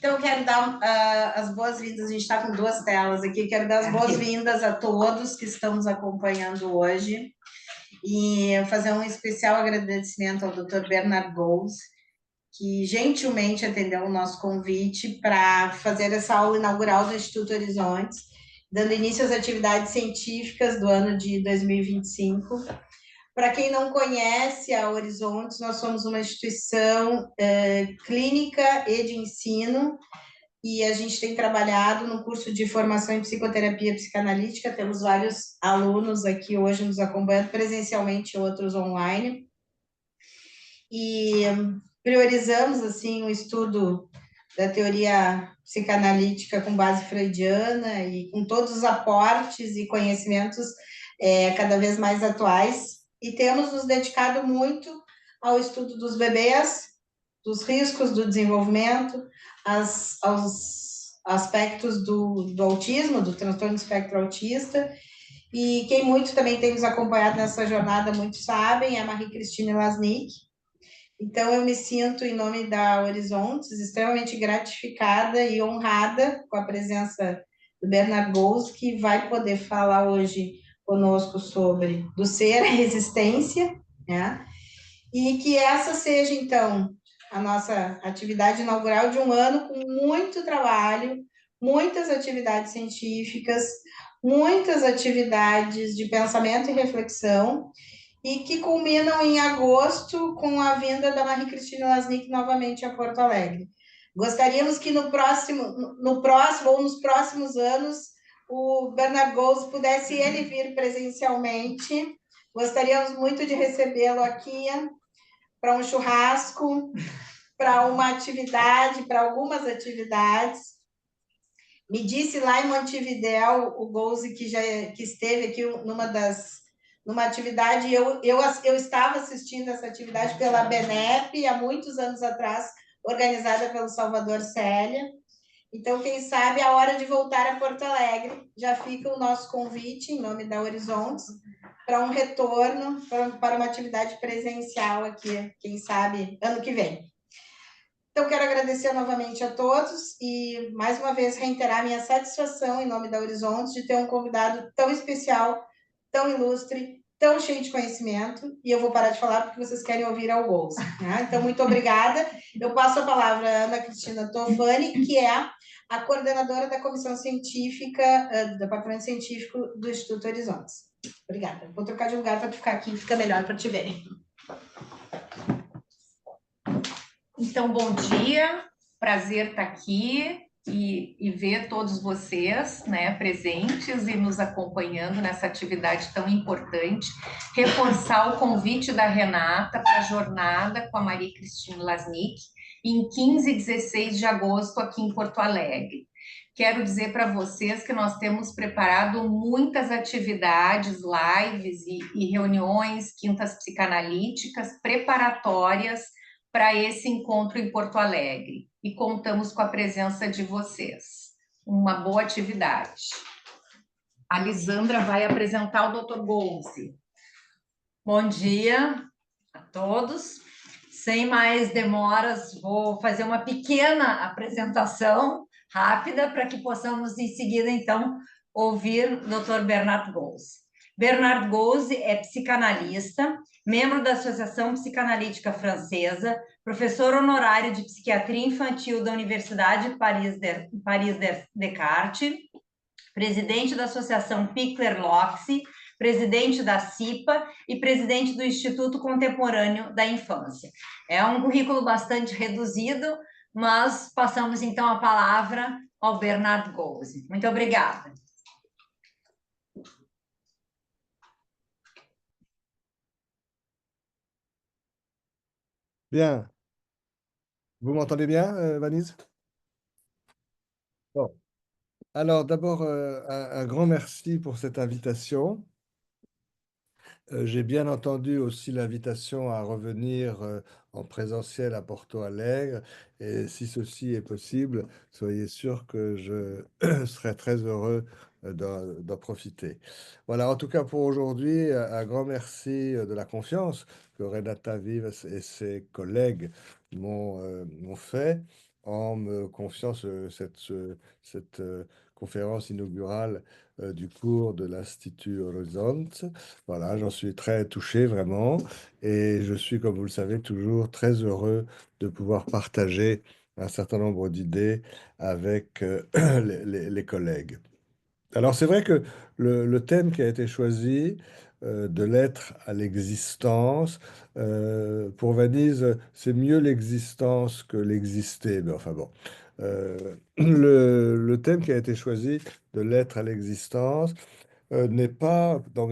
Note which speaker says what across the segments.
Speaker 1: Então, eu quero dar as boas-vindas, a gente está com duas telas aqui, quero dar as boas-vindas a todos que estão nos acompanhando hoje e fazer um especial agradecimento ao Dr. Bernard Goes, que gentilmente atendeu o nosso convite para fazer essa aula inaugural do Instituto Horizontes, dando início às atividades científicas do ano de 2025. Para quem não conhece a Horizontes, nós somos uma instituição clínica e de ensino, e a gente tem trabalhado no curso de formação em psicoterapia psicanalítica. Temos vários alunos aqui hoje nos acompanhando presencialmente, outros online. E priorizamos assim o estudo da teoria psicanalítica com base freudiana e com todos os aportes e conhecimentos cada vez mais atuais. E temos nos dedicado muito ao estudo dos bebês, dos riscos do desenvolvimento, aos aspectos do autismo, do transtorno do espectro autista. E quem muito também tem nos acompanhado nessa jornada, muitos sabem, é a Marie-Christine Lasnik. Então, eu me sinto, em nome da Horizontes, extremamente gratificada e honrada com a presença do Bernard Goes, que vai poder falar hoje conosco sobre do ser à resistência, né? E que essa seja, então, a nossa atividade inaugural de um ano com muito trabalho, muitas atividades científicas, muitas atividades de pensamento e reflexão, e que culminam em agosto com a vinda da Marie-Christine Lasnik novamente a Porto Alegre. Gostaríamos que no próximo ou nos próximos anos o Bernard Goes pudesse ele vir presencialmente. Gostaríamos muito de recebê-lo aqui para um churrasco, para uma atividade, para algumas atividades. Me disse lá em Montevidéu o Goes que esteve aqui numa atividade, eu estava assistindo essa atividade pela BNEP, há muitos anos atrás, organizada pelo Salvador Célia. Então, quem sabe, a hora de voltar a Porto Alegre, já fica o nosso convite, em nome da Horizontes, para um retorno, para uma atividade presencial aqui, quem sabe, ano que vem. Então, quero agradecer novamente a todos e, mais uma vez, reiterar minha satisfação, em nome da Horizontes, de ter um convidado tão especial, tão ilustre, tão cheio de conhecimento, e eu vou parar de falar porque vocês querem ouvir ao Goes, né? Então, muito obrigada. Eu passo a palavra à Ana Cristina Tofani, que é a coordenadora da Comissão Científica, do Departamento Científico do Instituto Horizontes. Obrigada. Vou trocar de lugar para tu ficar aqui, fica melhor para te verem.
Speaker 2: Então, bom dia, prazer estar aqui e ver todos vocês, né, presentes e nos acompanhando nessa atividade tão importante. Reforçar o convite da Renata para a jornada com a Marie-Christine Lasnik em 15 e 16 de agosto aqui em Porto Alegre. Quero dizer para vocês que nós temos preparado muitas atividades, lives e reuniões, quintas psicanalíticas, preparatórias para esse encontro em Porto Alegre e contamos com a presença de vocês. Uma boa atividade. A Lisandra vai apresentar o Dr. Golse.
Speaker 3: Bom dia a todos. Sem mais demoras, vou fazer uma pequena apresentação rápida para que possamos em seguida, então, ouvir o Dr. Bernard Goes. Bernard Goes é psicanalista, membro da Associação Psicanalítica Francesa, professor honorário de Psiquiatria Infantil da Universidade de Paris-Descartes, presidente da Associação Pickler-Locke, presidente da CIPA e presidente do Instituto Contemporâneo da Infância. É um currículo bastante reduzido, mas passamos então a palavra ao Bernard Goes. Muito obrigada.
Speaker 4: Bien. Vous m'entendez bien, Vanise? Bon. Alors, d'abord, un grand merci pour cette invitation. J'ai bien entendu aussi l'invitation à revenir en présentiel à Porto Alegre. Et si ceci est possible, soyez sûr que je serai très heureux d'en profiter. Voilà, en tout cas pour aujourd'hui, un grand merci de la confiance que Renata Vivas et ses collègues m'ont fait. en me confiant cette conférence inaugurale du cours de l'Institut Horizont. Voilà, j'en suis très touché vraiment et je suis, comme vous le savez, toujours très heureux de pouvoir partager un certain nombre d'idées avec les collègues. Alors c'est vrai que le thème qui a été choisi, de l'être à l'existence, pour Venise, c'est mieux l'existence que l'exister. Mais enfin bon. Le thème qui a été choisi, de l'être à l'existence, n'est pas dans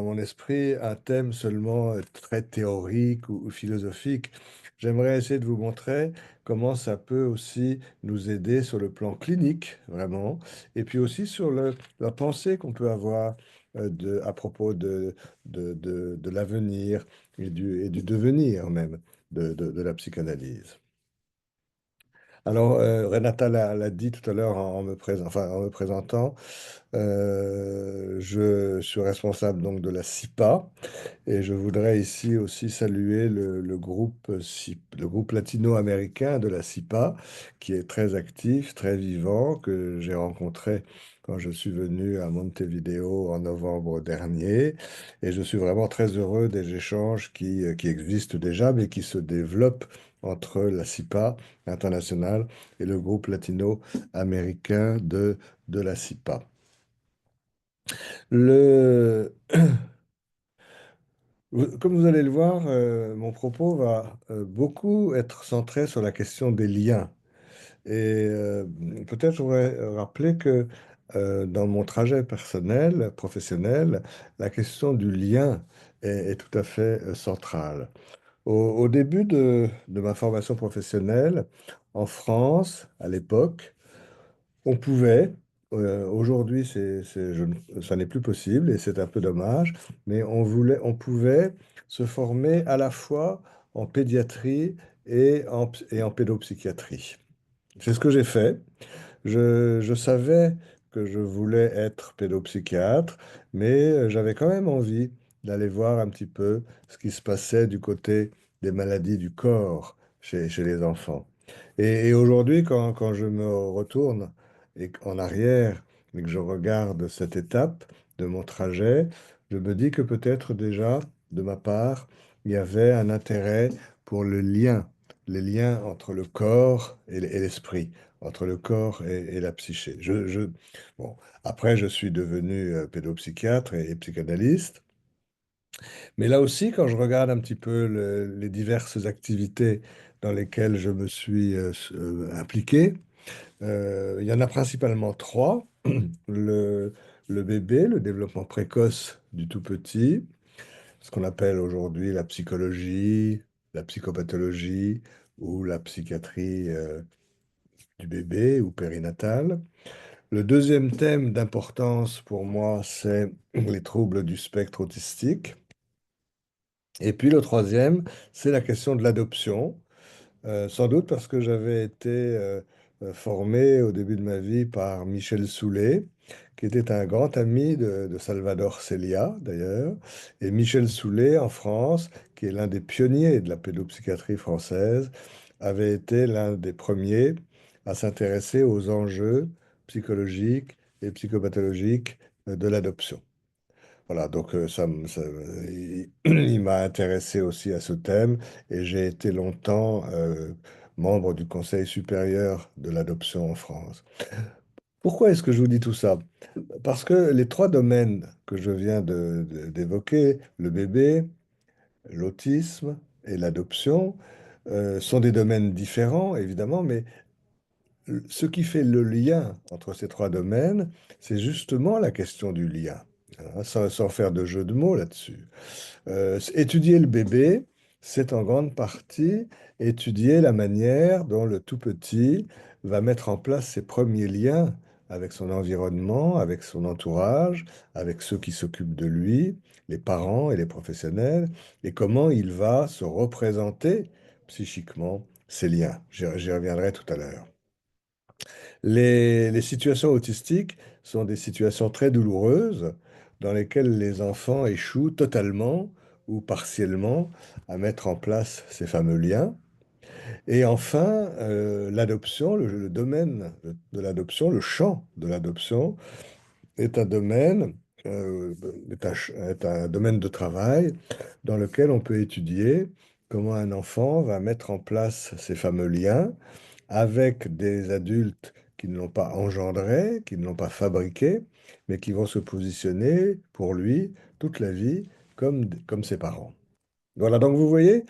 Speaker 4: mon esprit un thème seulement très théorique ou philosophique. J'aimerais essayer de vous montrer comment ça peut aussi nous aider sur le plan clinique, vraiment, et puis aussi sur la pensée qu'on peut avoir à propos de l'avenir et du devenir même de la psychanalyse. Alors, Renata l'a dit tout à l'heure en me présentant. Je suis responsable donc de la CIPA et je voudrais ici aussi saluer le groupe latino-américain de la CIPA qui est très actif, très vivant, que j'ai rencontré quand je suis venu à Montevideo en novembre dernier. Et je suis vraiment très heureux des échanges qui existent déjà, mais qui se développent entre la CIPA internationale et le groupe latino-américain de la CIPA. Le... Comme vous allez le voir, mon propos va beaucoup être centré sur la question des liens. Et peut-être je voudrais rappeler que dans mon trajet personnel, professionnel, la question du lien est tout à fait centrale. Au début de ma formation professionnelle, en France, à l'époque, on pouvait, aujourd'hui ça n'est plus possible et c'est un peu dommage, mais on pouvait se former à la fois en pédiatrie et en pédopsychiatrie. C'est ce que j'ai fait. Je savais que je voulais être pédopsychiatre, mais j'avais quand même envie d'aller voir un petit peu ce qui se passait du côté des maladies du corps chez les enfants. Et aujourd'hui, quand je me retourne en arrière et que je regarde cette étape de mon trajet, je me dis que peut-être déjà, de ma part, il y avait un intérêt pour les liens entre le corps et l'esprit, entre le corps et la psyché. Bon, après, je suis devenu pédopsychiatre et psychanalyste, mais là aussi, quand je regarde un petit peu les diverses activités dans lesquelles je me suis impliqué, il y en a principalement trois. Le, le bébé, le développement précoce du tout petit, ce qu'on appelle aujourd'hui la psychologie, la psychopathologie ou la psychiatrie du bébé ou périnatale. Le deuxième thème d'importance pour moi, c'est les troubles du spectre autistique. Et puis le troisième, c'est la question de l'adoption. Sans doute parce que j'avais été formé au début de ma vie par Michel Soulet, qui était un grand ami de Salvador Celia, d'ailleurs. Et Michel Soulet, en France, qui est l'un des pionniers de la pédopsychiatrie française, avait été l'un des premiers à s'intéresser aux enjeux psychologiques et psychopathologiques de l'adoption. Voilà, donc il m'a intéressé aussi à ce thème et j'ai été longtemps membre du Conseil supérieur de l'adoption en France. Pourquoi est-ce que je vous dis tout ça? Parce que les trois domaines que je viens d'évoquer, le bébé, l'autisme et l'adoption, sont des domaines différents, évidemment, mais ce qui fait le lien entre ces trois domaines, c'est justement la question du lien, hein, sans faire de jeu de mots là-dessus. Étudier le bébé, c'est en grande partie étudier la manière dont le tout petit va mettre en place ses premiers liens avec son environnement, avec son entourage, avec ceux qui s'occupent de lui, les parents et les professionnels, et comment il va se représenter psychiquement ces liens. J'y reviendrai tout à l'heure. Les situations autistiques sont des situations très douloureuses dans lesquelles les enfants échouent totalement ou partiellement à mettre en place ces fameux liens. Et enfin, l'adoption, le domaine de l'adoption, le champ de l'adoption est un domaine, est un domaine de travail dans lequel on peut étudier comment un enfant va mettre en place ces fameux liens avec des adultes qui ne l'ont pas engendré, qui ne l'ont pas fabriqué, mais qui vont se positionner pour lui toute la vie comme ses parents. Voilà, donc vous voyez,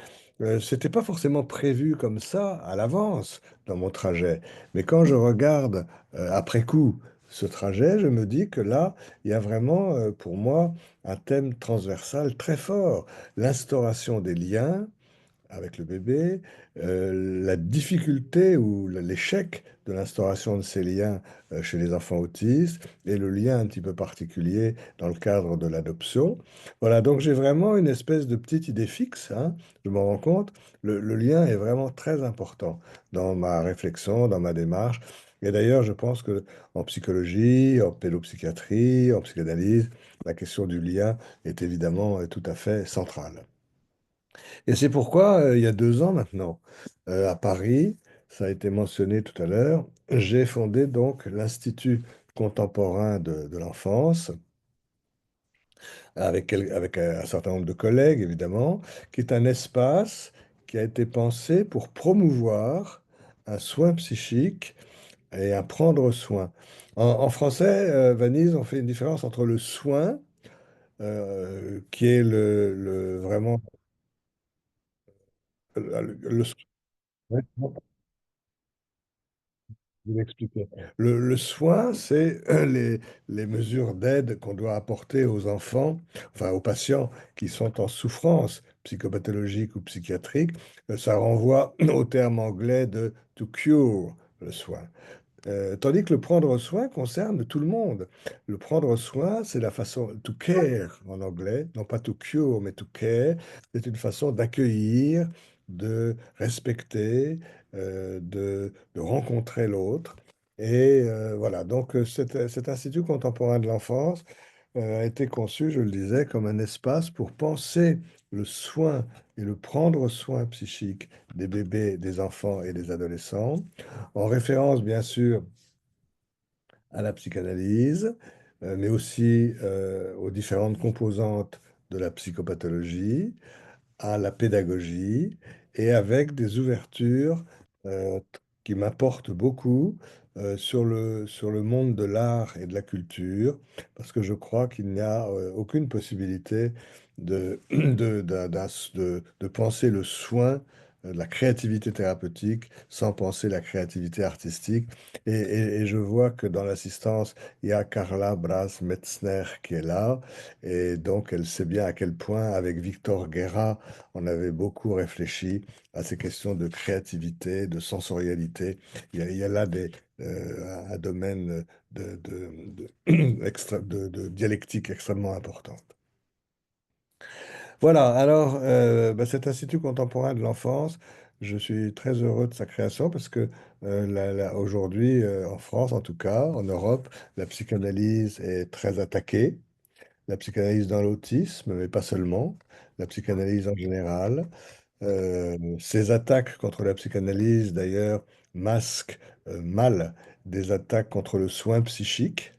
Speaker 4: c'était pas forcément prévu comme ça à l'avance dans mon trajet. Mais quand je regarde après coup ce trajet, je me dis que là, il y a vraiment pour moi un thème transversal très fort, l'instauration des liens avec le bébé, la difficulté ou l'échec de l'instauration de ces liens chez les enfants autistes et le lien un petit peu particulier dans le cadre de l'adoption. Voilà, donc j'ai vraiment une espèce de petite idée fixe, hein, je m'en rends compte. Le lien est vraiment très important dans ma réflexion, dans ma démarche. Et d'ailleurs, je pense que en psychologie, en pédopsychiatrie, en psychanalyse, la question du lien est évidemment tout à fait centrale. Et c'est pourquoi, il y a 2 ans maintenant, à Paris, ça a été mentionné tout à l'heure, j'ai fondé donc l'Institut contemporain de l'enfance, avec un certain nombre de collègues, évidemment, qui est un espace qui a été pensé pour promouvoir un soin psychique et un prendre soin. En français, Vanise, on fait une différence entre le soin, qui est vraiment le Je vais expliquer. Le soin, c'est les mesures d'aide qu'on doit apporter aux enfants, enfin aux patients qui sont en souffrance psychopathologique ou psychiatrique. Ça renvoie au terme anglais de to cure, le soin. Tandis que le prendre soin concerne tout le monde. Le prendre soin, c'est la façon to care en anglais, non pas to cure, mais to care. C'est une façon d'accueillir, de respecter, de rencontrer l'autre. Et voilà, donc cet Institut contemporain de l'enfance a été conçu, je le disais, comme un espace pour penser le soin et le prendre soin psychique des bébés, des enfants et des adolescents, en référence bien sûr à la psychanalyse, mais aussi aux différentes composantes de la psychopathologie, à la pédagogie et avec des ouvertures qui m'apportent beaucoup sur le monde de l'art et de la culture, parce que je crois qu'il n'y a aucune possibilité de penser le soin, la créativité thérapeutique, sans penser la créativité artistique. Et je vois que dans l'assistance, il y a Carla Bras-Metzner qui est là, et donc elle sait bien à quel point, avec Victor Guerra, on avait beaucoup réfléchi à ces questions de créativité, de sensorialité. Il y a là un domaine de dialectique extrêmement important. Voilà, alors cet Institut contemporain de l'enfance, je suis très heureux de sa création parce que aujourd'hui, en France en tout cas, en Europe, la psychanalyse est très attaquée. La psychanalyse dans l'autisme, mais pas seulement, la psychanalyse en général. Ces attaques contre la psychanalyse, d'ailleurs, masquent mal des attaques contre le soin psychique,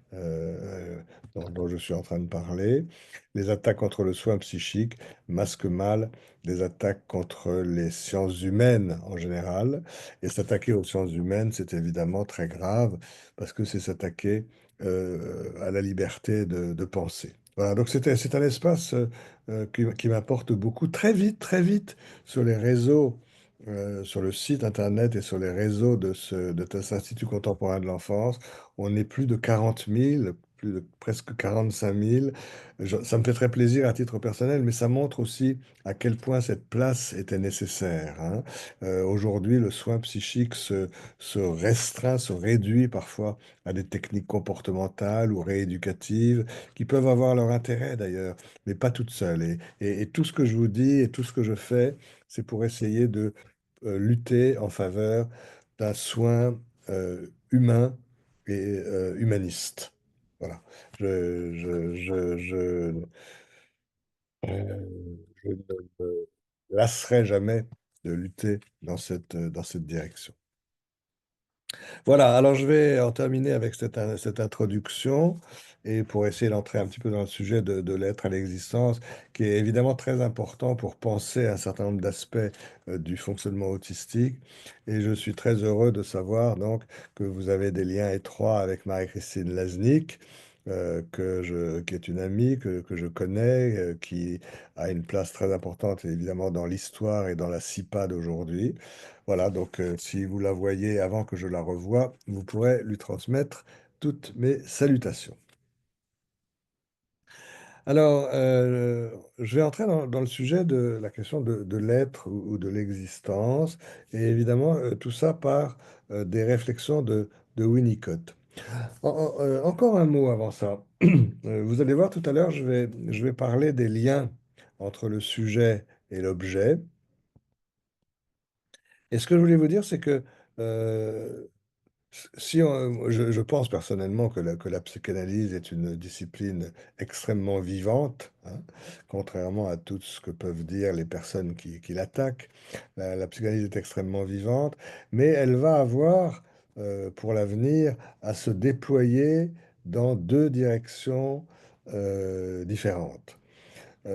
Speaker 4: dont je suis en train de parler. Les attaques contre le soin psychique masquent mal des attaques contre les sciences humaines en général. Et s'attaquer aux sciences humaines, c'est évidemment très grave parce que c'est s'attaquer à la liberté de penser. Voilà, donc c'est un espace qui m'apporte beaucoup. Très vite, sur les réseaux, sur le site internet et sur les réseaux de cet Institut contemporain de l'enfance, on est plus de 40 000, plus de presque 45 000. Ça me fait très plaisir à titre personnel, mais ça montre aussi à quel point cette place était nécessaire, hein. Aujourd'hui, le soin psychique se restreint, se réduit parfois à des techniques comportementales ou rééducatives qui peuvent avoir leur intérêt d'ailleurs, mais pas toutes seules. Et tout ce que je vous dis et tout ce que je fais, c'est pour essayer de lutter en faveur d'un soin humain et humaniste. Voilà. Je ne me lasserai jamais de lutter dans cette direction. Voilà, alors je vais en terminer avec cette introduction et pour essayer d'entrer un petit peu dans le sujet de l'être à l'existence, qui est évidemment très important pour penser un certain nombre d'aspects du fonctionnement autistique. Et je suis très heureux de savoir donc que vous avez des liens étroits avec Marie-Christine Laznick, qui est une amie que je connais, qui a une place très importante évidemment dans l'histoire et dans la CIPA d'aujourd'hui. Voilà, donc si vous la voyez avant que je la revoie, vous pourrez lui transmettre toutes mes salutations. Alors, je vais entrer dans le sujet de la question de l'être ou de l'existence, et évidemment, tout ça par des réflexions de Winnicott. Encore un mot avant ça. Vous allez voir tout à l'heure, je vais parler des liens entre le sujet et l'objet. Et ce que je voulais vous dire, c'est que euh, si je pense personnellement que la psychanalyse est une discipline extrêmement vivante, hein, contrairement à tout ce que peuvent dire les personnes qui l'attaquent. La psychanalyse est extrêmement vivante, mais elle va avoir pour l'avenir à se déployer dans deux directions différentes.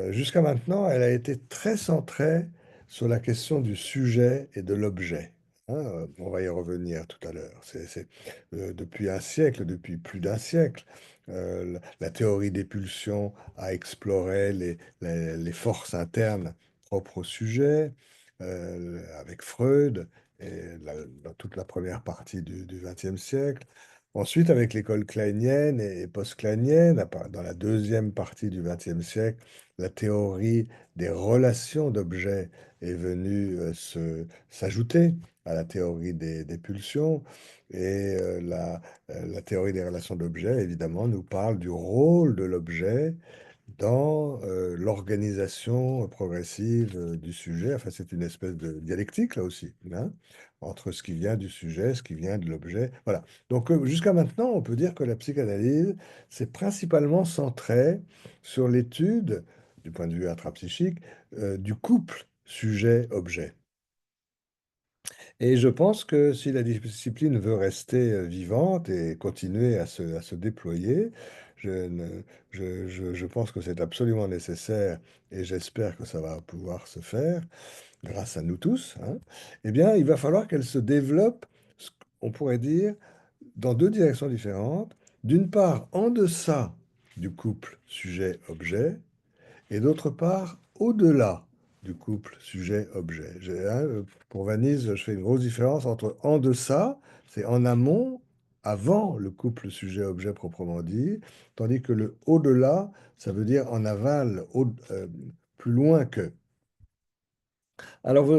Speaker 4: Jusqu'à maintenant, elle a été très centrée sur la question du sujet et de l'objet. Hein, on va y revenir tout à l'heure. Depuis un siècle, depuis plus d'un siècle, la théorie des pulsions a exploré les forces internes propres au sujet, avec Freud, dans toute la première partie du XXe siècle. Ensuite, avec l'école kleinienne et post-kleinienne, dans la deuxième partie du XXe siècle, la théorie des relations d'objets est venue s'ajouter à la théorie des pulsions. Et la théorie des relations d'objets, évidemment, nous parle du rôle de l'objet dans l'organisation progressive du sujet. Enfin, c'est une espèce de dialectique, là aussi, hein, entre ce qui vient du sujet, ce qui vient de l'objet. Voilà. Donc, jusqu'à maintenant, on peut dire que la psychanalyse s'est principalement centrée sur l'étude, du point de vue intrapsychique, du couple sujet-objet. Et je pense que si la discipline veut rester vivante et continuer à se déployer, je, ne- je pense que c'est absolument nécessaire et j'espère que ça va pouvoir se faire grâce à nous tous, hein. Eh bien, il va falloir qu'elle se développe, on pourrait dire, dans deux directions différentes. D'une part, en deçà du couple sujet-objet, et d'autre part, au-delà du couple sujet-objet. Pour Vanise, je fais une grosse différence entre en deçà, c'est en amont, avant le couple sujet-objet proprement dit, tandis que le au-delà, ça veut dire en aval, plus loin que. Alors,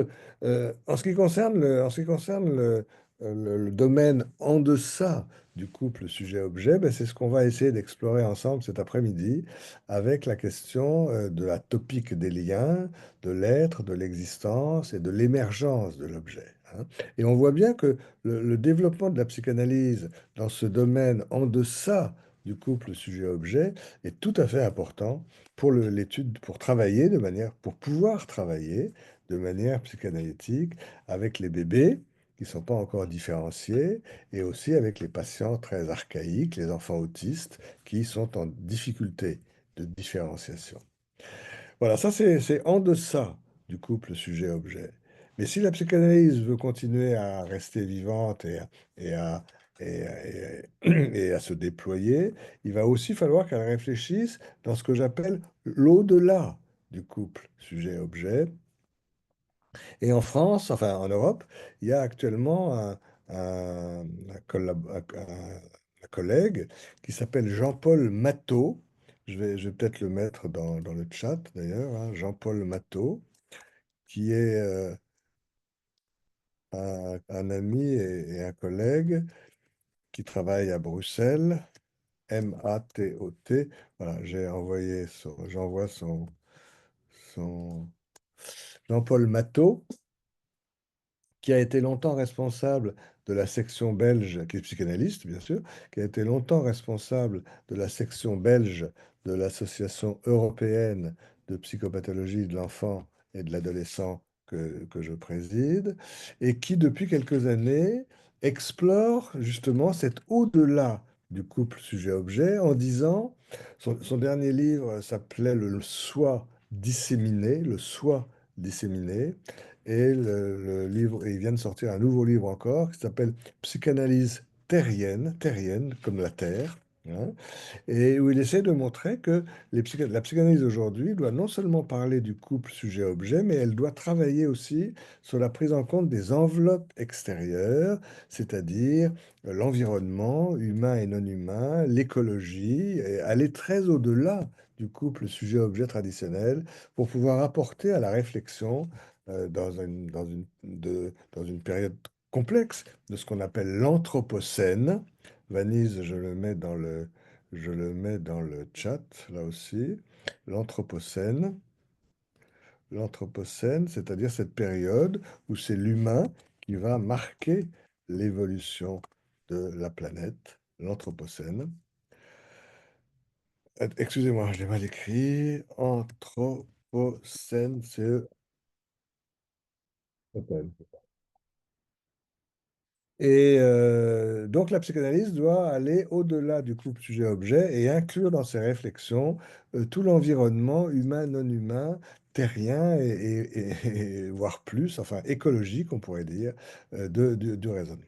Speaker 4: en ce qui concerne le domaine en deçà du couple sujet-objet, ben, c'est ce qu'on va essayer d'explorer ensemble cet après-midi avec la question de la topique des liens, de l'être, de l'existence et de l'émergence de l'objet, hein. Et on voit bien que le développement de la psychanalyse dans ce domaine en deçà du couple sujet-objet est tout à fait important pour l'étude, pour pouvoir travailler de manière psychanalytique avec les bébés qui ne sont pas encore différenciés et aussi avec les patients très archaïques, les enfants autistes qui sont en difficulté de différenciation. Voilà, ça c'est en deçà du couple sujet-objet. Mais si la psychanalyse veut continuer à rester vivante et à, et à se déployer, il va aussi falloir qu'elle réfléchisse dans ce que j'appelle l'au-delà du couple sujet-objet. Et en France, enfin en Europe, il y a actuellement un collègue qui s'appelle Jean-Paul Matteau. Je vais peut-être le mettre dans le chat d'ailleurs, hein, Jean-Paul Matteau, qui est un ami et un collègue qui travaille à Bruxelles, Matot. Voilà, j'envoie son Jean-Paul Matteau, qui a été longtemps responsable de la section belge, qui est psychanalyste bien sûr, qui a été longtemps responsable de la section belge de l'Association européenne de psychopathologie de l'enfant et de l'adolescent que je préside et qui, depuis quelques années, explore justement cet au-delà du couple sujet-objet en disant, son dernier livre s'appelait Le soi disséminé, le soi disséminé, et le livre, et il vient de sortir un nouveau livre encore qui s'appelle Psychanalyse terrienne, terrienne comme la terre, hein, et où il essaie de montrer que la psychanalyse aujourd'hui doit non seulement parler du couple sujet-objet, mais elle doit travailler aussi sur la prise en compte des enveloppes extérieures, c'est-à-dire l'environnement humain et non humain, l'écologie, et aller très au-delà du couple sujet-objet traditionnel pour pouvoir apporter à la réflexion dans une période complexe de ce qu'on appelle l'anthropocène. Vanise, je le mets dans le chat, là aussi. L'anthropocène. L'anthropocène, c'est-à-dire cette période où c'est l'humain qui va marquer l'évolution de la planète. L'anthropocène. Excusez-moi, je l'ai mal écrit. Anthropocène, c'est... Et donc la psychanalyse doit aller au-delà du couple sujet-objet et inclure dans ses réflexions tout l'environnement humain, non humain, terrien et voire plus, enfin écologique, on pourrait dire, du raisonnement.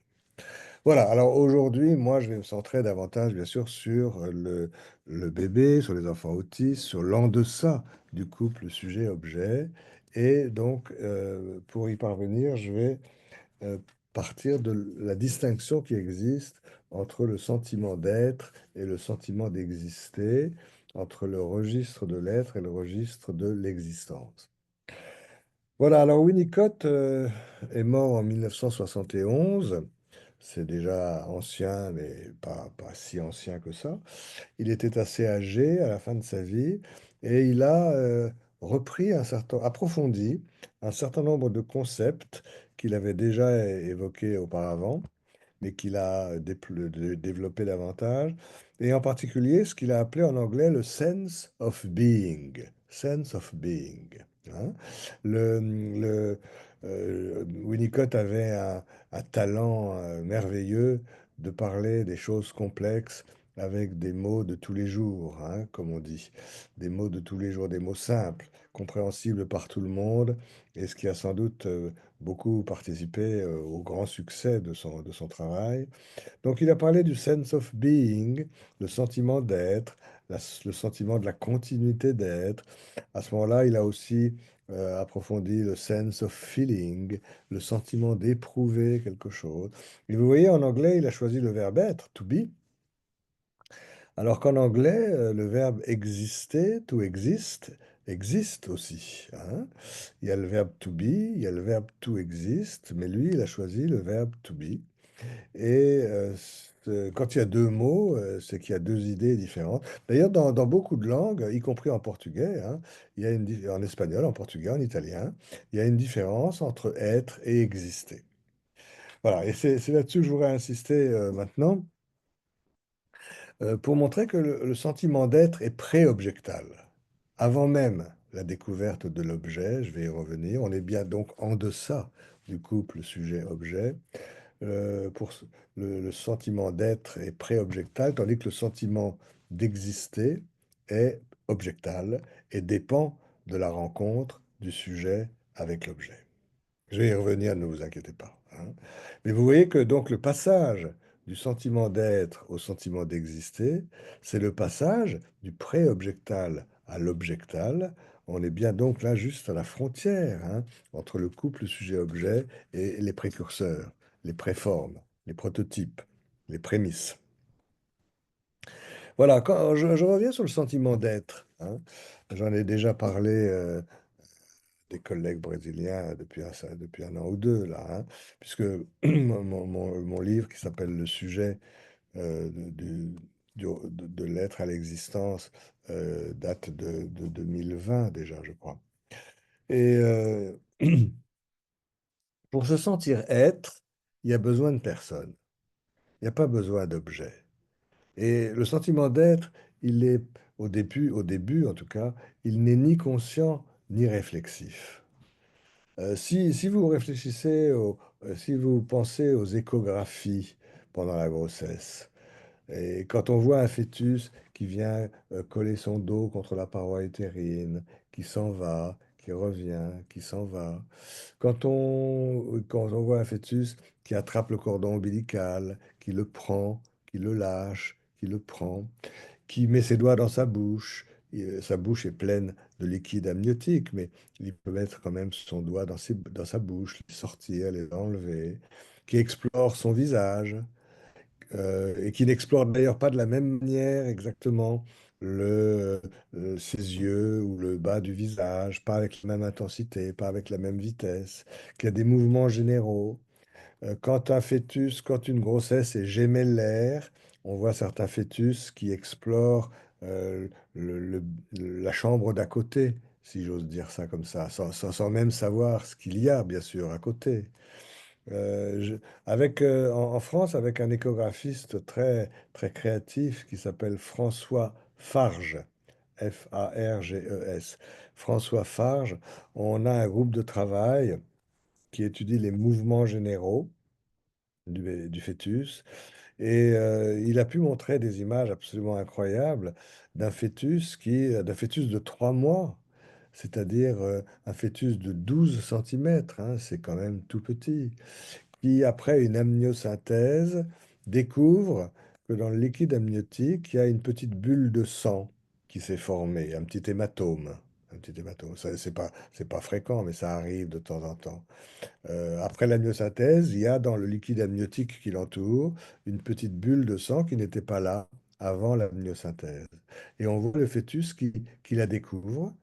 Speaker 4: Voilà, alors aujourd'hui, moi, je vais me centrer davantage, bien sûr, sur le bébé, sur les enfants autistes, sur l'en-deçà du couple sujet-objet. Et donc, pour y parvenir, je vais euh, partir de la distinction qui existe entre le sentiment d'être et le sentiment d'exister, entre le registre de l'être et le registre de l'existence. Voilà, alors Winnicott est mort en 1971. C'est déjà ancien, mais pas si ancien que ça. Il était assez âgé à la fin de sa vie et il a approfondi un certain nombre de concepts qu'il avait déjà évoqués auparavant, mais qu'il a développé davantage, et en particulier ce qu'il a appelé en anglais le sense of being. Sense of being. Hein. Winnicott avait un talent merveilleux de parler des choses complexes avec des mots de tous les jours, hein, comme on dit, des mots de tous les jours, des mots simples, compréhensibles par tout le monde, et ce qui a sans doute beaucoup participé au grand succès de son travail. Donc il a parlé du sense of being, le sentiment d'être, le sentiment de la continuité d'être. À ce moment-là, il a aussi approfondi le sense of feeling, le sentiment d'éprouver quelque chose. Et vous voyez, en anglais, il a choisi le verbe être, to be, alors qu'en anglais, le verbe exister, to exist, existe aussi, hein. Il y a le verbe to be, il y a le verbe to exist, mais lui, il a choisi le verbe to be. Et quand il y a deux mots, c'est qu'il y a deux idées différentes. D'ailleurs, dans beaucoup de langues, y compris en portugais, hein, il y a en espagnol, en portugais, en italien, il y a une différence entre être et exister. Voilà, et c'est là-dessus que je voudrais insister maintenant, pour montrer que le sentiment d'être est pré-objectal. Avant même la découverte de l'objet, je vais y revenir, on est bien donc en deçà du couple sujet-objet. Pour le sentiment d'être est pré-objectal, tandis que le sentiment d'exister est objectal et dépend de la rencontre du sujet avec l'objet. Je vais y revenir, ne vous inquiétez pas, hein. Mais vous voyez que donc le passage du sentiment d'être au sentiment d'exister, c'est le passage du pré-objectal à l'objectal. On est bien donc là juste à la frontière, hein, entre le couple sujet-objet et les précurseurs, les préformes, les prototypes, les prémices. Voilà, quand je reviens sur le sentiment d'être, hein. J'en ai déjà parlé des collègues brésiliens depuis un an ou deux, là, hein, puisque mon livre qui s'appelle Le sujet de l'être à l'existence date de 2020 déjà, je crois. Et pour se sentir être, il y a besoin de personne. Il n'y a pas besoin d'objet. Et le sentiment d'être, il est au début en tout cas, il n'est ni conscient ni réflexif. Si vous réfléchissez, si vous pensez aux échographies pendant la grossesse, et quand on voit un fœtus qui vient coller son dos contre la paroi utérine, qui s'en va, qui revient, qui s'en va, quand on voit un fœtus qui attrape le cordon ombilical, qui le prend, qui le lâche, qui le prend, qui met ses doigts dans sa bouche. Sa bouche est pleine de liquide amniotique, mais il peut mettre quand même son doigt dans sa bouche, les sortir, les enlever, qui explore son visage, et qui n'explore d'ailleurs pas de la même manière exactement ses yeux ou le bas du visage, pas avec la même intensité, pas avec la même vitesse, qui a des mouvements généraux. Quand une grossesse est gémellaire, on voit certains fœtus qui explorent la chambre d'à côté, si j'ose dire ça comme ça, sans même savoir ce qu'il y a, bien sûr, à côté. En France, avec un échographiste très, très créatif qui s'appelle François Farges, Farges. François Farges, on a un groupe de travail qui étudie les mouvements généraux du fœtus. Et il a pu montrer des images absolument incroyables d'un fœtus de 3 mois, c'est-à-dire un fœtus de 12 centimètres, hein, c'est quand même tout petit, qui, après une amniosynthèse, découvre que dans le liquide amniotique, il y a une petite bulle de sang qui s'est formée, un petit hématome. Un petit hématome. Ça, c'est pas fréquent, mais ça arrive de temps en temps. Après l'amniosynthèse, il y a dans le liquide amniotique qui l'entoure une petite bulle de sang qui n'était pas là avant l'amniosynthèse. Et on voit le fœtus qui la découvre,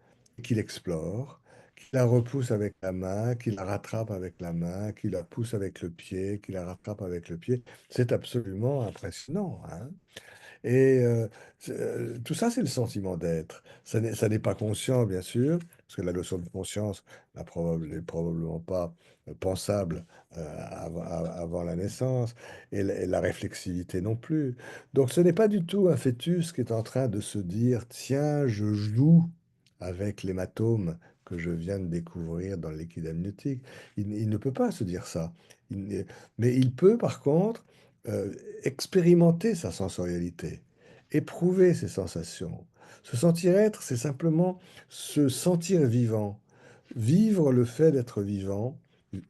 Speaker 4: qui l'explore, qui la repousse avec la main, qui la rattrape avec la main, qui la pousse avec le pied, qui la rattrape avec le pied. C'est absolument impressionnant, hein. Et tout ça, c'est le sentiment d'être. Ça n'est pas conscient, bien sûr, parce que la notion de conscience n'est probablement pas pensable avant la naissance, et la réflexivité non plus. Donc, ce n'est pas du tout un fœtus qui est en train de se dire, tiens, je joue avec l'hématome que je viens de découvrir dans le liquide amniotique. Il ne peut pas se dire ça. Mais il peut, par contre, euh, expérimenter sa sensorialité, éprouver ses sensations. Se sentir être, c'est simplement se sentir vivant, vivre le fait d'être vivant,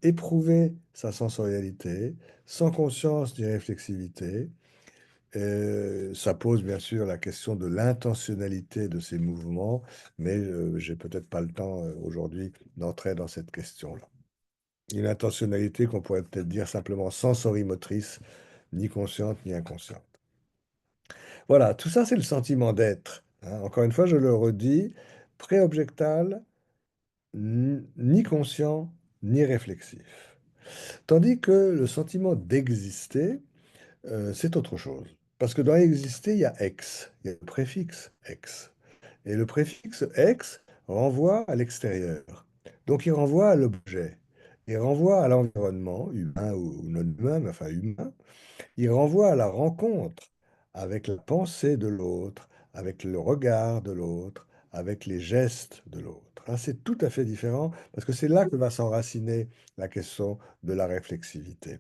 Speaker 4: éprouver sa sensorialité, sans conscience ni réflexivité. Ça pose bien sûr la question de l'intentionnalité de ces mouvements, mais j'ai peut-être pas le temps aujourd'hui d'entrer dans cette question-là. Une intentionnalité qu'on pourrait peut-être dire simplement sensorimotrice, ni consciente ni inconsciente. Voilà, tout ça, c'est le sentiment d'être, hein. Encore une fois, je le redis, préobjectal, ni conscient, ni réflexif. Tandis que le sentiment d'exister, c'est autre chose. Parce que dans exister, il y a ex, il y a le préfixe ex. Et le préfixe ex renvoie à l'extérieur. Donc il renvoie à l'objet. Il renvoie à l'environnement, humain ou non humain, mais enfin humain. Il renvoie à la rencontre avec la pensée de l'autre, avec le regard de l'autre, avec les gestes de l'autre. Hein, c'est tout à fait différent parce que c'est là que va s'enraciner la question de la réflexivité.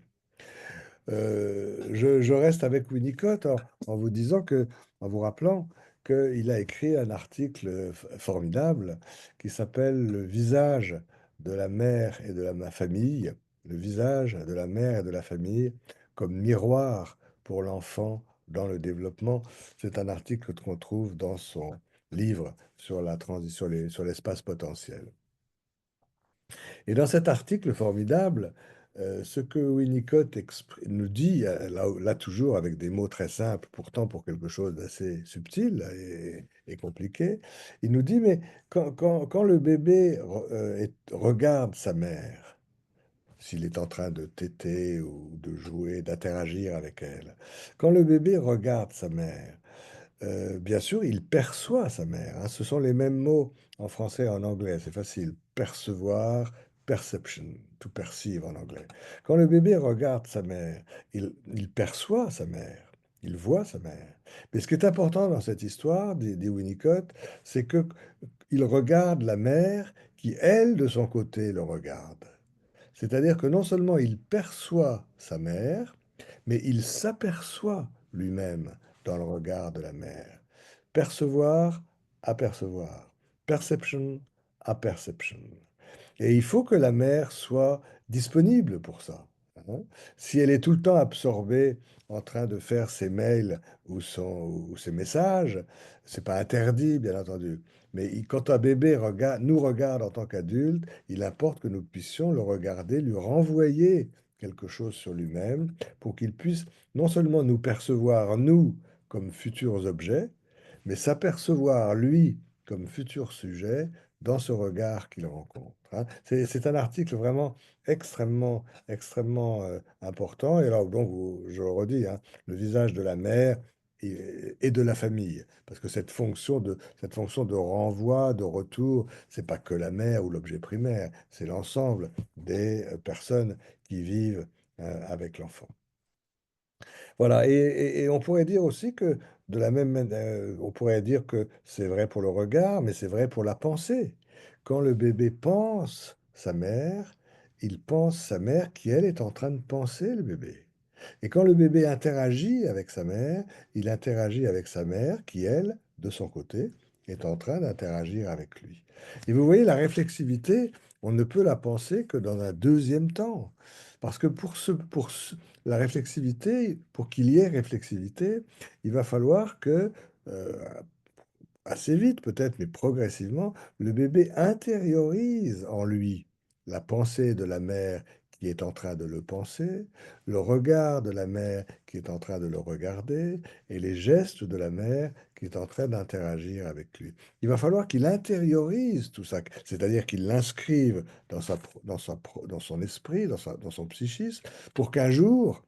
Speaker 4: Je reste avec Winnicott en vous disant en vous rappelant qu'il a écrit un article formidable qui s'appelle Le visage de la mère et de ma famille, le visage de la mère et de la famille comme miroir pour l'enfant dans le développement. C'est un article qu'on trouve dans son livre sur la transition, sur l'espace potentiel. Et dans cet article formidable, ce que Winnicott nous dit, là toujours avec des mots très simples, pourtant pour quelque chose d'assez subtil et compliqué, il nous dit, mais quand le bébé regarde sa mère, s'il est en train de téter ou de jouer, d'interagir avec elle, quand le bébé regarde sa mère, bien sûr, il perçoit sa mère, hein. Ce sont les mêmes mots en français et en anglais. C'est facile. Percevoir, perception, to perceive en anglais. Quand le bébé regarde sa mère, il perçoit sa mère. Il voit sa mère. Mais ce qui est important dans cette histoire, dit Winnicott, c'est que il regarde la mère qui, elle, de son côté, le regarde. C'est-à-dire que non seulement il perçoit sa mère, mais il s'aperçoit lui-même dans le regard de la mère. Percevoir, apercevoir. Perception, aperception. Et il faut que la mère soit disponible pour ça, hein. Si elle est tout le temps absorbée en train de faire ses mails ou ses messages, c'est pas interdit, bien entendu. Mais quand un bébé nous regarde en tant qu'adulte, il importe que nous puissions le regarder, lui renvoyer quelque chose sur lui-même pour qu'il puisse non seulement nous percevoir, nous, comme futurs objets, mais s'apercevoir, lui, comme futur sujet, dans ce regard qu'il rencontre, hein. C'est un article vraiment extrêmement important. Et alors, donc, je le redis, hein, le visage de la mère et de la famille. Parce que cette fonction de renvoi, de retour, c'est pas que la mère ou l'objet primaire, c'est l'ensemble des personnes qui vivent avec l'enfant. Voilà, et on pourrait dire aussi que de la même manière, on pourrait dire que c'est vrai pour le regard, mais c'est vrai pour la pensée. Quand le bébé pense sa mère, il pense sa mère qui, elle, est en train de penser le bébé. Et quand le bébé interagit avec sa mère, il interagit avec sa mère qui, elle, de son côté, est en train d'interagir avec lui. Et vous voyez, la réflexivité, on ne peut la penser que dans un deuxième temps. Parce que la réflexivité, pour qu'il y ait réflexivité, il va falloir que, euh, assez vite peut-être, mais progressivement, le bébé intériorise en lui la pensée de la mère qui est en train de le penser, le regard de la mère qui est en train de le regarder, et les gestes de la mère qui est en train d'interagir avec lui. Il va falloir qu'il intériorise tout ça, c'est-à-dire qu'il l'inscrive dans son esprit, dans son psychisme, pour qu'un jour,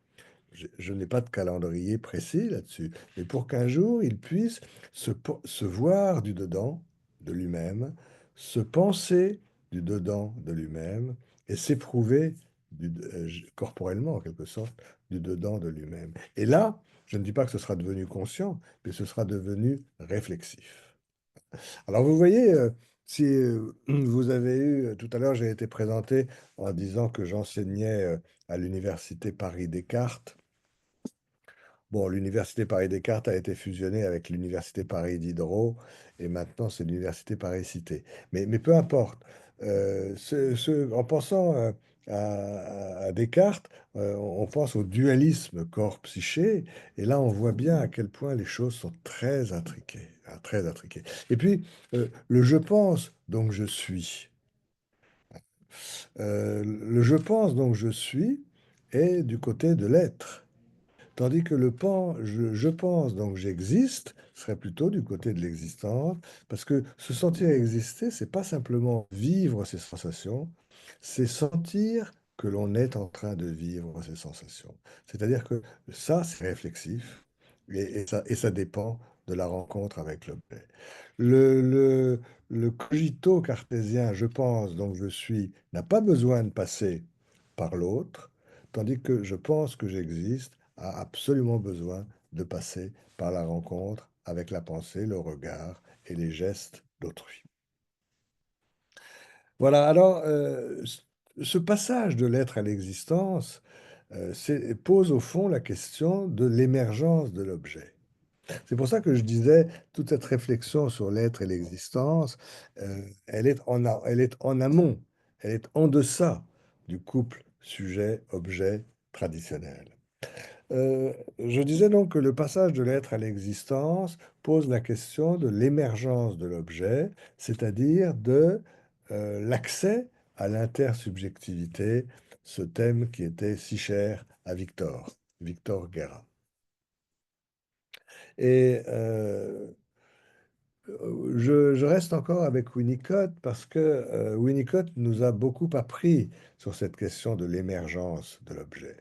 Speaker 4: je n'ai pas de calendrier précis là-dessus, mais pour qu'un jour, il puisse se voir du dedans de lui-même, se penser du dedans de lui-même et s'éprouver corporellement, en quelque sorte, du dedans de lui-même. Et là, je ne dis pas que ce sera devenu conscient, mais ce sera devenu réflexif. Alors vous voyez, si vous avez eu, tout à l'heure, j'ai été présenté en disant que j'enseignais à l'université Paris-Descartes. Bon, l'université Paris-Descartes a été fusionnée avec l'université Paris Diderot et maintenant c'est l'université Paris-Cité. Mais peu importe. En pensant à Descartes, on pense au dualisme corps-psyché et là on voit bien à quel point les choses sont très intriquées, hein, très intriquées. Et puis, le je pense, donc je suis. Le je pense, donc je suis est du côté de l'être. Tandis que je pense, donc j'existe, serait plutôt du côté de l'existence, parce que se sentir exister, c'est pas simplement vivre ses sensations, c'est sentir que l'on est en train de vivre ces sensations. C'est-à-dire que ça, c'est réflexif, et ça dépend de la rencontre avec l'objet. Le, le, le cogito cartésien, je pense, donc je suis, n'a pas besoin de passer par l'autre, tandis que je pense que j'existe a absolument besoin de passer par la rencontre avec la pensée, le regard et les gestes d'autrui. Voilà, alors ce passage de l'être à l'existence pose au fond la question de l'émergence de l'objet. C'est pour ça que je disais, toute cette réflexion sur l'être et l'existence, elle est en amont, elle est en deçà du couple sujet-objet traditionnel. Je disais donc que le passage de l'être à l'existence pose la question de l'émergence de l'objet, c'est-à-dire de l'accès à l'intersubjectivité, ce thème qui était si cher à Victor Guerra. Et je reste encore avec Winnicott parce que Winnicott nous a beaucoup appris sur cette question de l'émergence de l'objet.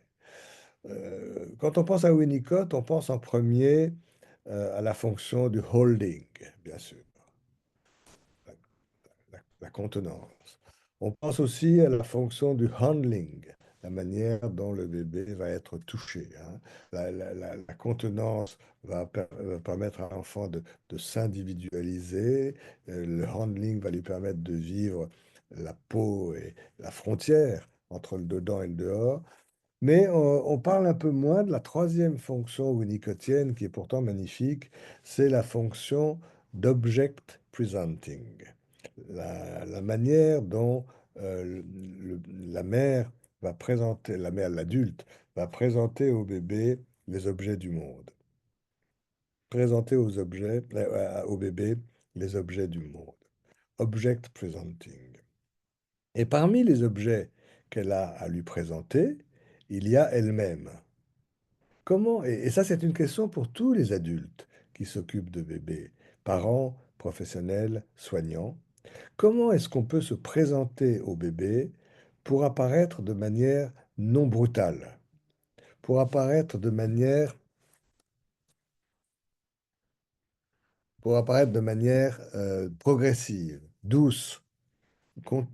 Speaker 4: Quand on pense à Winnicott, on pense en premier à la fonction du holding, bien sûr, la contenance. On pense aussi à la fonction du handling, la manière dont le bébé va être touché, hein. La contenance va permettre à l'enfant de s'individualiser, le handling va lui permettre de vivre la peau et la frontière entre le dedans et le dehors. Mais on parle un peu moins de la troisième fonction winnicottienne, qui est pourtant magnifique, c'est la fonction d'object presenting. La manière dont la mère va présenter, la mère, l'adulte, va présenter au bébé les objets du monde. Présenter au bébé les objets du monde. Object presenting. Et parmi les objets qu'elle a à lui présenter, il y a elle-même. Comment, et ça c'est une question pour tous les adultes qui s'occupent de bébés, parents, professionnels, soignants. Comment est-ce qu'on peut se présenter au bébé pour apparaître de manière non brutale, pour apparaître de manière, progressive, douce,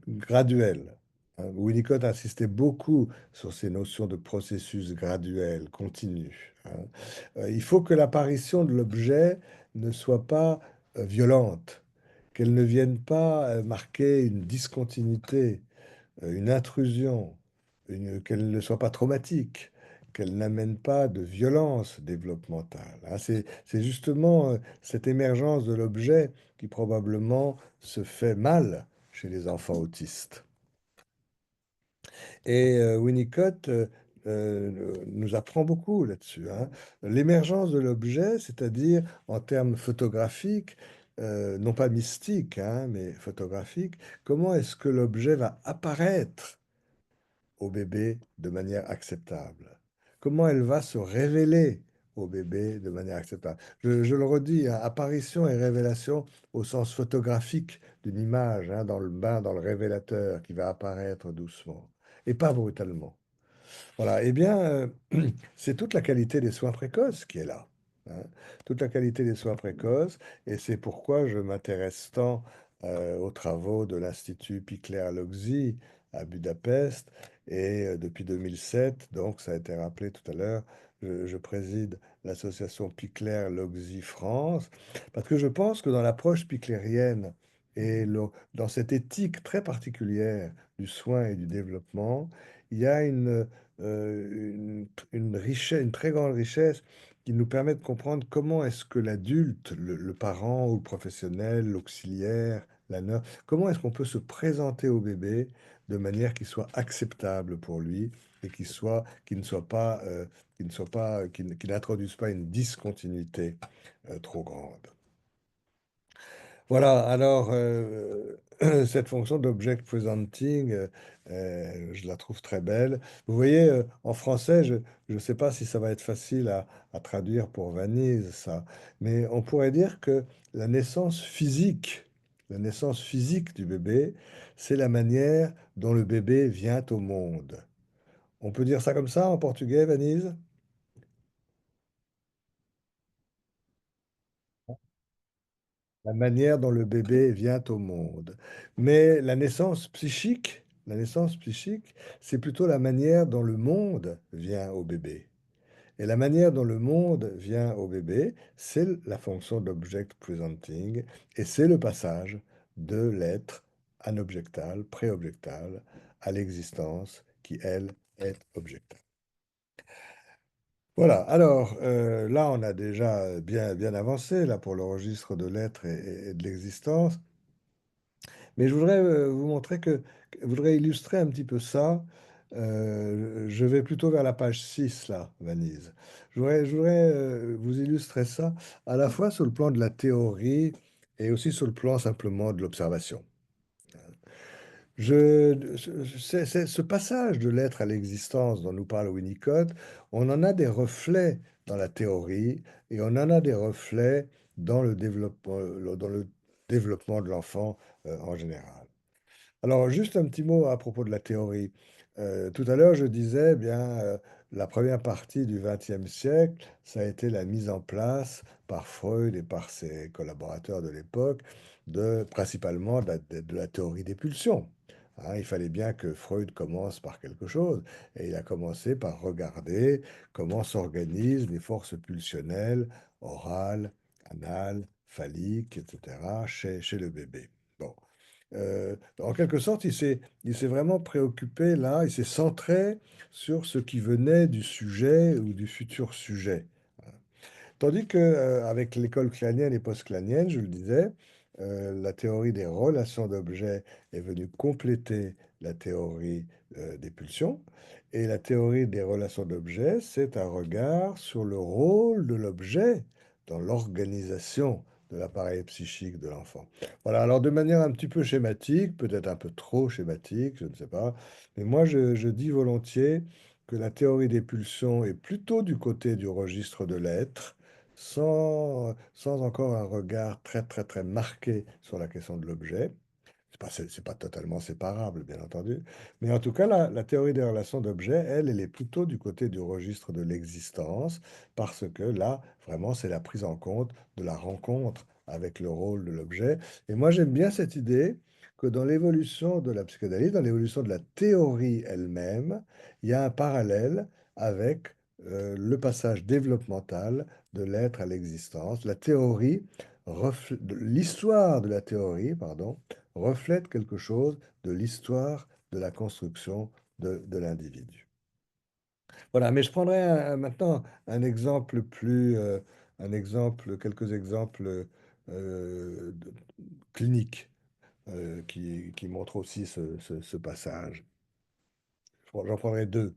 Speaker 4: graduelle. Hein. Winnicott insistait beaucoup sur ces notions de processus graduel, continu. Hein. Il faut que l'apparition de l'objet ne soit pas violente, qu'elle ne vienne pas marquer une discontinuité, une intrusion, qu'elle ne soit pas traumatique, qu'elle n'amène pas de violence développementale. Hein. C'est justement cette émergence de l'objet qui probablement se fait mal chez les enfants autistes. Et Winnicott nous apprend beaucoup là-dessus. Hein. L'émergence de l'objet, c'est-à-dire en termes photographiques, non pas mystiques, hein, mais photographiques, comment est-ce que l'objet va apparaître au bébé de manière acceptable? Comment elle va se révéler au bébé de manière acceptable? Je le redis, hein, apparition et révélation au sens photographique d'une image, hein, dans le bain, dans le révélateur qui va apparaître doucement et pas brutalement. Voilà, eh bien, c'est toute la qualité des soins précoces qui est là. Hein. Toute la qualité des soins précoces, et c'est pourquoi je m'intéresse tant aux travaux de l'Institut Pikler-Logzi à Budapest. Et depuis 2007, donc ça a été rappelé tout à l'heure, je préside l'association Pikler-Logzi France, parce que je pense que dans l'approche piklérienne et dans cette éthique très particulière du soin et du développement, il y a une richesse, une très grande richesse qui nous permet de comprendre comment est-ce que l'adulte, le parent ou le professionnel, l'auxiliaire, la nurse, comment est-ce qu'on peut se présenter au bébé de manière qui soit acceptable pour lui et qui n'introduise pas une discontinuité trop grande. Voilà, alors cette fonction d'object presenting, je la trouve très belle. Vous voyez, en français, je ne sais pas si ça va être facile à traduire pour Vanise, ça, mais on pourrait dire que la naissance physique du bébé, c'est la manière dont le bébé vient au monde. On peut dire ça comme ça en portugais, Vanise? La manière dont le bébé vient au monde. Mais la naissance psychique, c'est plutôt la manière dont le monde vient au bébé. Et la manière dont le monde vient au bébé, c'est la fonction d'object presenting, et c'est le passage de l'être anobjectal, préobjectal, à l'existence qui, elle, est objectale. Voilà, alors là, on a déjà bien avancé là, pour le registre de l'être et de l'existence. Mais je voudrais vous montrer je voudrais illustrer un petit peu ça. Je vais plutôt vers la page 6, là, Vanise. Je voudrais vous illustrer ça à la fois sur le plan de la théorie et aussi sur le plan simplement de l'observation. Ce passage de l'être à l'existence dont nous parle Winnicott, on en a des reflets dans la théorie et on en a des reflets dans le développement de l'enfant en général. Alors, juste un petit mot à propos de la théorie. Tout à l'heure, je disais, eh bien, la première partie du XXe siècle, ça a été la mise en place par Freud et par ses collaborateurs de l'époque, principalement de la théorie des pulsions. Hein, il fallait bien que Freud commence par quelque chose, et il a commencé par regarder comment s'organisent les forces pulsionnelles, orales, anales, phalliques, etc., chez le bébé. Bon. En quelque sorte, il s'est vraiment préoccupé là, il s'est centré sur ce qui venait du sujet ou du futur sujet. Tandis que, avec l'école clanienne et post-clanienne, je le disais, la théorie des relations d'objets est venue compléter la théorie des pulsions. Et la théorie des relations d'objets, c'est un regard sur le rôle de l'objet dans l'organisation de l'appareil psychique de l'enfant. Voilà, alors de manière un petit peu schématique, peut-être un peu trop schématique, je ne sais pas, mais moi je dis volontiers que la théorie des pulsions est plutôt du côté du registre de l'être, sans encore un regard très, très, très marqué sur la question de l'objet. C'est pas totalement séparable, bien entendu. Mais en tout cas, la théorie des relations d'objets, elle, elle est plutôt du côté du registre de l'existence, parce que là, vraiment, c'est la prise en compte de la rencontre avec le rôle de l'objet. Et moi, j'aime bien cette idée que dans l'évolution de la psychanalyse, dans l'évolution de la théorie elle-même, il y a un parallèle avec le passage développemental de l'être à l'existence. La théorie, l'histoire de la théorie, pardon, reflète quelque chose de l'histoire de la construction de l'individu. Voilà, mais je prendrai maintenant un exemple quelques exemples de- cliniques qui montrent aussi ce passage. J'en prendrai deux.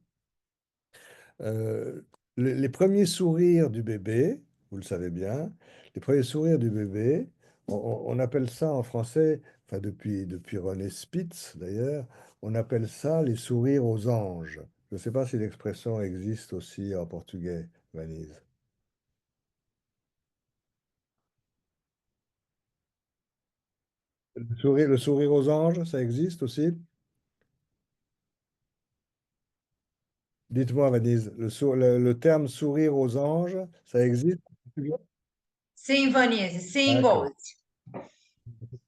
Speaker 4: Euh, les premiers sourires du bébé, vous le savez bien, les premiers sourires du bébé, on appelle ça en français, enfin depuis René Spitz d'ailleurs, on appelle ça les sourires aux anges. Je ne sais pas si l'expression existe aussi en portugais, Vanise. Le sourire aux anges, ça existe aussi? Dites-moi, Vanise, le terme sourire aux anges, ça existe?
Speaker 3: Sim, Vanise, sim,
Speaker 4: D'accord.
Speaker 3: Gold.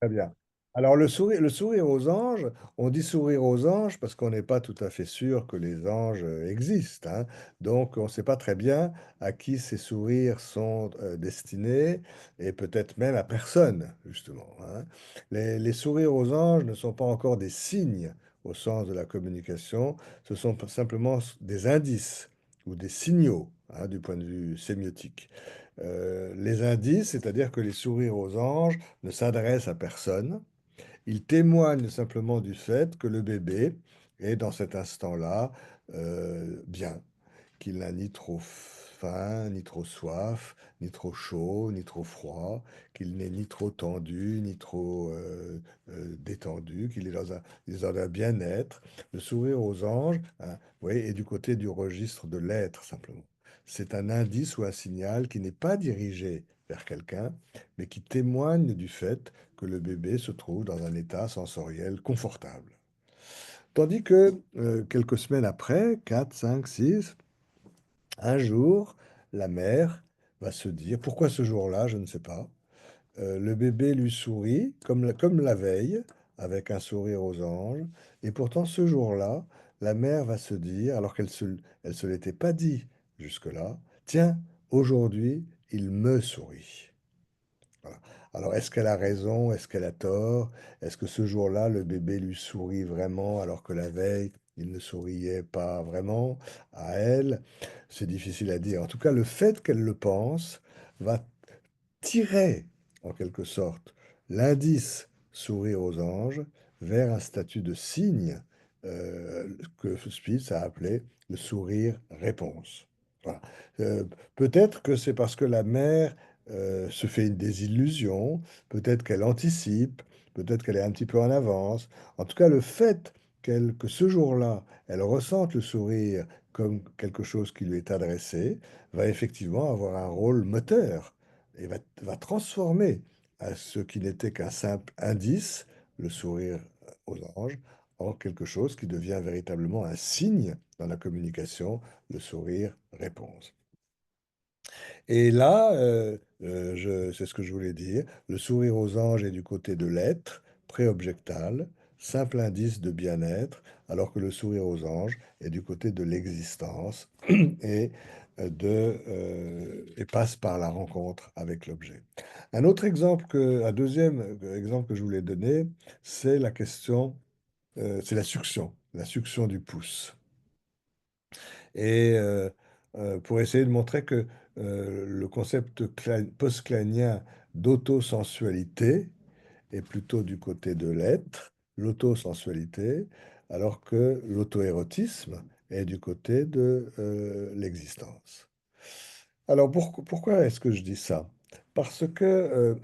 Speaker 4: Très bien. Alors, le sourire aux anges, on dit sourire aux anges parce qu'on n'est pas tout à fait sûr que les anges existent, hein. Donc, on ne sait pas très bien à qui ces sourires sont destinés et peut-être même à personne, justement, hein. Les sourires aux anges ne sont pas encore des signes au sens de la communication, ce sont simplement des indices ou des signaux, hein, du point de vue sémiotique. Les indices, c'est-à-dire que les sourires aux anges ne s'adressent à personne. Ils témoignent simplement du fait que le bébé est dans cet instant-là bien, qu'il n'a ni trop faim, ni trop soif, ni trop chaud, ni trop froid, qu'il n'est ni trop tendu, ni trop détendu, qu'il est il est dans un bien-être. Le sourire aux anges, hein, vous voyez, est du côté du registre de l'être simplement. C'est un indice ou un signal qui n'est pas dirigé vers quelqu'un, mais qui témoigne du fait que le bébé se trouve dans un état sensoriel confortable. Tandis que quelques semaines après, 4, 5, 6, un jour, la mère va se dire, pourquoi ce jour-là, je ne sais pas, le bébé lui sourit comme la veille, avec un sourire aux anges, et pourtant ce jour-là, la mère va se dire, alors elle se l'était pas dit jusque-là, tiens, aujourd'hui, il me sourit. Voilà. Alors, est-ce qu'elle a raison? Est-ce qu'elle a tort? Est-ce que ce jour-là, le bébé lui sourit vraiment alors que la veille, il ne souriait pas vraiment à elle? C'est difficile à dire. En tout cas, le fait qu'elle le pense va tirer, en quelque sorte, l'indice sourire aux anges vers un statut de signe que Spitz a appelé le sourire réponse. Voilà. Euh, Peut-être que c'est parce que la mère se fait des illusions, peut-être qu'elle anticipe, peut-être qu'elle est un petit peu en avance. En tout cas, le fait que ce jour-là, elle ressente le sourire comme quelque chose qui lui est adressé, va effectivement avoir un rôle moteur et va transformer ce qui n'était qu'un simple indice, le sourire aux anges, en quelque chose qui devient véritablement un signe dans la communication, le sourire réponse. Et là, c'est ce que je voulais dire, le sourire aux anges est du côté de l'être, préobjectal, simple indice de bien-être, alors que le sourire aux anges est du côté de l'existence et et passe par la rencontre avec l'objet. Un deuxième exemple que je voulais donner, c'est la question, c'est la succion du pouce. Et pour essayer de montrer que le concept post-clanien d'autosensualité est plutôt du côté de l'être, l'autosensualité, alors que l'auto-érotisme est du côté de l'existence. Alors pourquoi est-ce que je dis ça? Parce que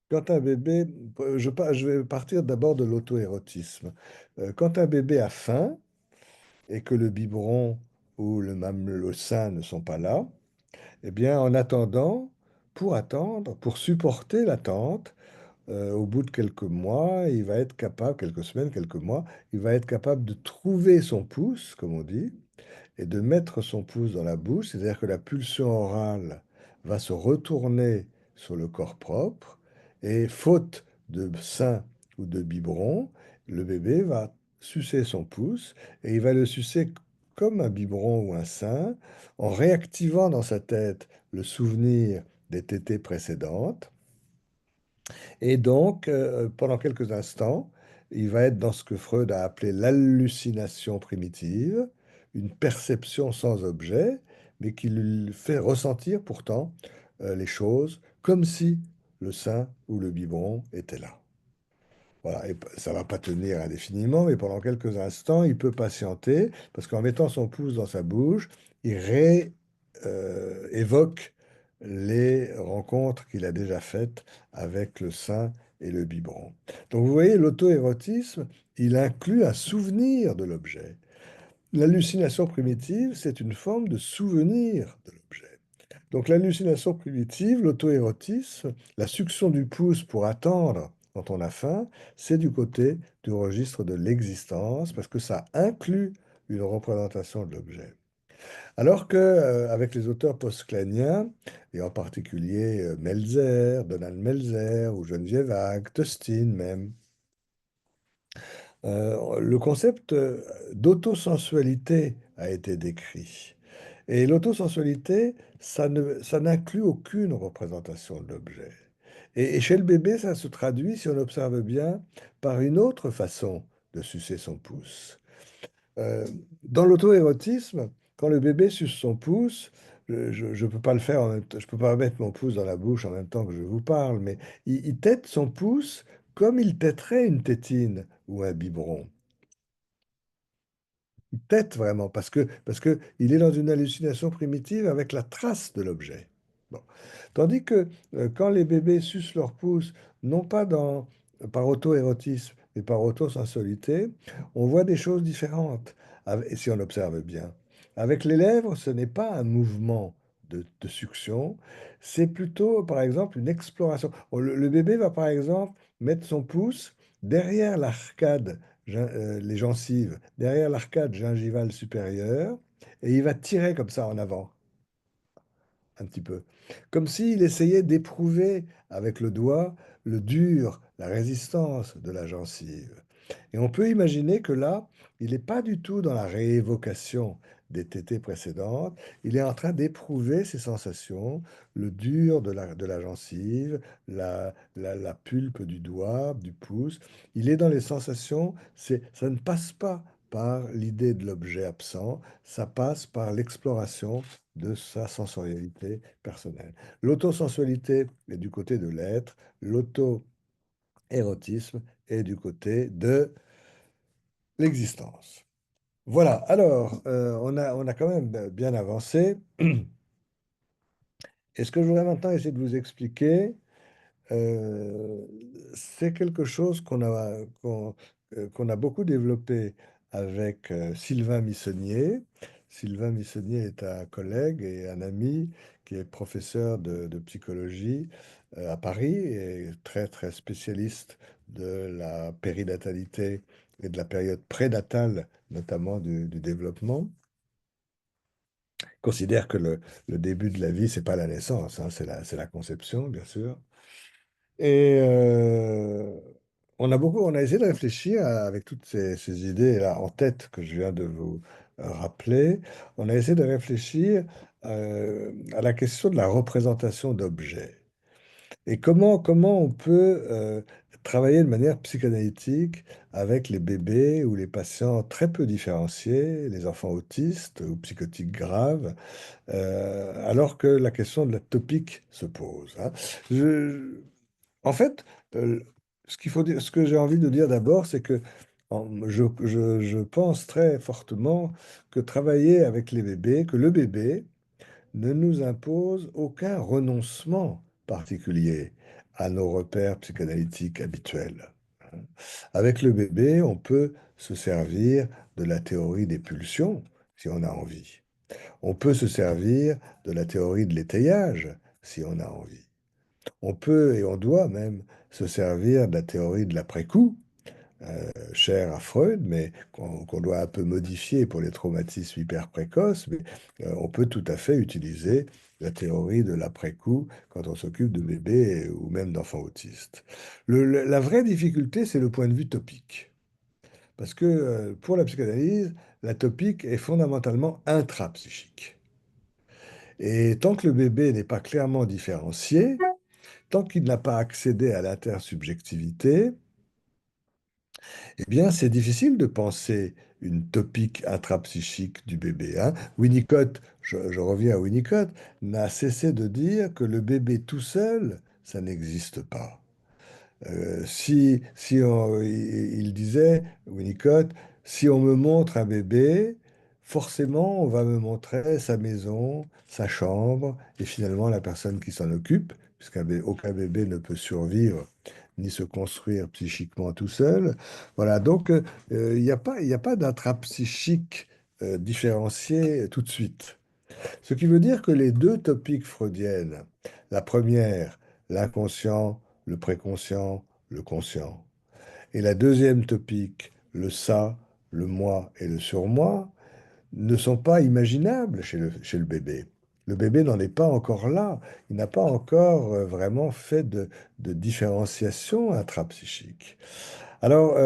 Speaker 4: quand un bébé, je vais partir d'abord de l'auto-érotisme. Quand un bébé a faim et que le biberon ou le sein ne sont pas là, eh bien en attendant, pour supporter l'attente, au bout de quelques mois, il va être capable, quelques semaines, quelques mois, il va être capable de trouver son pouce, comme on dit, et de mettre son pouce dans la bouche, c'est-à-dire que la pulsion orale va se retourner sur le corps propre, et faute de sein ou de biberon, le bébé va sucer son pouce, et il va le sucer comme un biberon ou un sein, en réactivant dans sa tête le souvenir des tétées précédentes, et donc, pendant quelques instants, il va être dans ce que Freud a appelé l'hallucination primitive, une perception sans objet, mais qui lui fait ressentir pourtant les choses comme si le sein ou le biberon était là. Voilà, et ça va pas tenir indéfiniment, mais pendant quelques instants, il peut patienter, parce qu'en mettant son pouce dans sa bouche, il évoque les rencontres qu'il a déjà faites avec le sein et le biberon. Donc vous voyez, l'auto-érotisme, il inclut un souvenir de l'objet. L'hallucination primitive, c'est une forme de souvenir de l'objet. Donc l'hallucination primitive, l'auto-érotisme, la succion du pouce pour attendre quand on a faim, c'est du côté du registre de l'existence parce que ça inclut une représentation de l'objet. Alors que avec les auteurs post-claniens, et en particulier Melzer, Donald Melzer ou Geneviève Hack, Tustin même, le concept d'autosensualité a été décrit. Et l'autosensualité, ça n'inclut aucune représentation de l'objet. Et chez le bébé, ça se traduit, si on observe bien, par une autre façon de sucer son pouce. Dans l'auto-érotisme, quand le bébé suce son pouce, je ne peux pas le faire en même temps, je peux pas mettre mon pouce dans la bouche en même temps que je vous parle, mais il tète son pouce comme il têterait une tétine ou un biberon. Tête vraiment, parce que il est dans une hallucination primitive avec la trace de l'objet. Bon. Tandis que quand les bébés sucent leur pouce, non pas par auto-érotisme, mais par auto-sensualité, on voit des choses différentes, si on observe bien. Avec les lèvres, ce n'est pas un mouvement de succion, c'est plutôt, par exemple, une exploration. Le bébé va, par exemple, mettre son pouce derrière l'arcade les gencives derrière l'arcade gingivale supérieure et il va tirer comme ça en avant, un petit peu. Comme s'il essayait d'éprouver avec le doigt le dur, la résistance de la gencive. Et on peut imaginer que là, il n'est pas du tout dans la réévocation des tétées précédentes, il est en train d'éprouver ces sensations, le dur de la gencive, la pulpe du doigt, du pouce. Il est dans les sensations, ça ne passe pas par l'idée de l'objet absent, ça passe par l'exploration de sa sensorialité personnelle. L'autosensualité est du côté de l'être, l'auto-érotisme est du côté de l'existence. Voilà, alors, on a quand même bien avancé. Et ce que je voudrais maintenant essayer de vous expliquer, euh, c'est quelque chose qu'on a beaucoup développé avec Sylvain Missonnier. Sylvain Missonnier est un collègue et un ami qui est professeur de psychologie à Paris et très, très spécialiste de la périnatalité et de la période prénatale, notamment du développement. Considère que le début de la vie, c'est pas la naissance, hein, c'est la conception, bien sûr. Et on a essayé de réfléchir avec toutes ces idées là en tête que je viens de vous rappeler. On a essayé de réfléchir à la question de la représentation d'objets. Et comment on peut travailler de manière psychanalytique avec les bébés ou les patients très peu différenciés, les enfants autistes ou psychotiques graves, alors que la question de la topique se pose, hein. Je- En fait, ce qu'il faut dire, ce que j'ai envie de dire d'abord, c'est que je pense très fortement que travailler avec les bébés, que le bébé ne nous impose aucun renoncement particulier à nos repères psychanalytiques habituels. Avec le bébé, on peut se servir de la théorie des pulsions si on a envie. On peut se servir de la théorie de l'étayage si on a envie. On peut et on doit même se servir de la théorie de l'après-coup, chère à Freud, mais qu'on doit un peu modifier pour les traumatismes hyper précoces. Mais on peut tout à fait utiliser la théorie de l'après-coup quand on s'occupe de bébés ou même d'enfants autistes. La vraie difficulté, c'est le point de vue topique. Parce que pour la psychanalyse, la topique est fondamentalement intrapsychique. Et tant que le bébé n'est pas clairement différencié, tant qu'il n'a pas accédé à l'intersubjectivité, eh bien, c'est difficile de penser une topique intrapsychique du bébé, hein. Winnicott, je reviens à Winnicott, n'a cessé de dire que le bébé tout seul, ça n'existe pas. Il disait, Winnicott, si on me montre un bébé, forcément, on va me montrer sa maison, sa chambre, et finalement la personne qui s'en occupe, puisqu'aucun bébé ne peut survivre ni se construire psychiquement tout seul. Voilà, donc il y a pas d'intrapsychique différencié tout de suite. Ce qui veut dire que les deux topiques freudiennes, la première, l'inconscient, le préconscient, le conscient, et la deuxième topique, le ça, le moi et le surmoi, ne sont pas imaginables chez le bébé. Le bébé n'en est pas encore là. Il n'a pas encore vraiment fait de différenciation intrapsychique. Alors,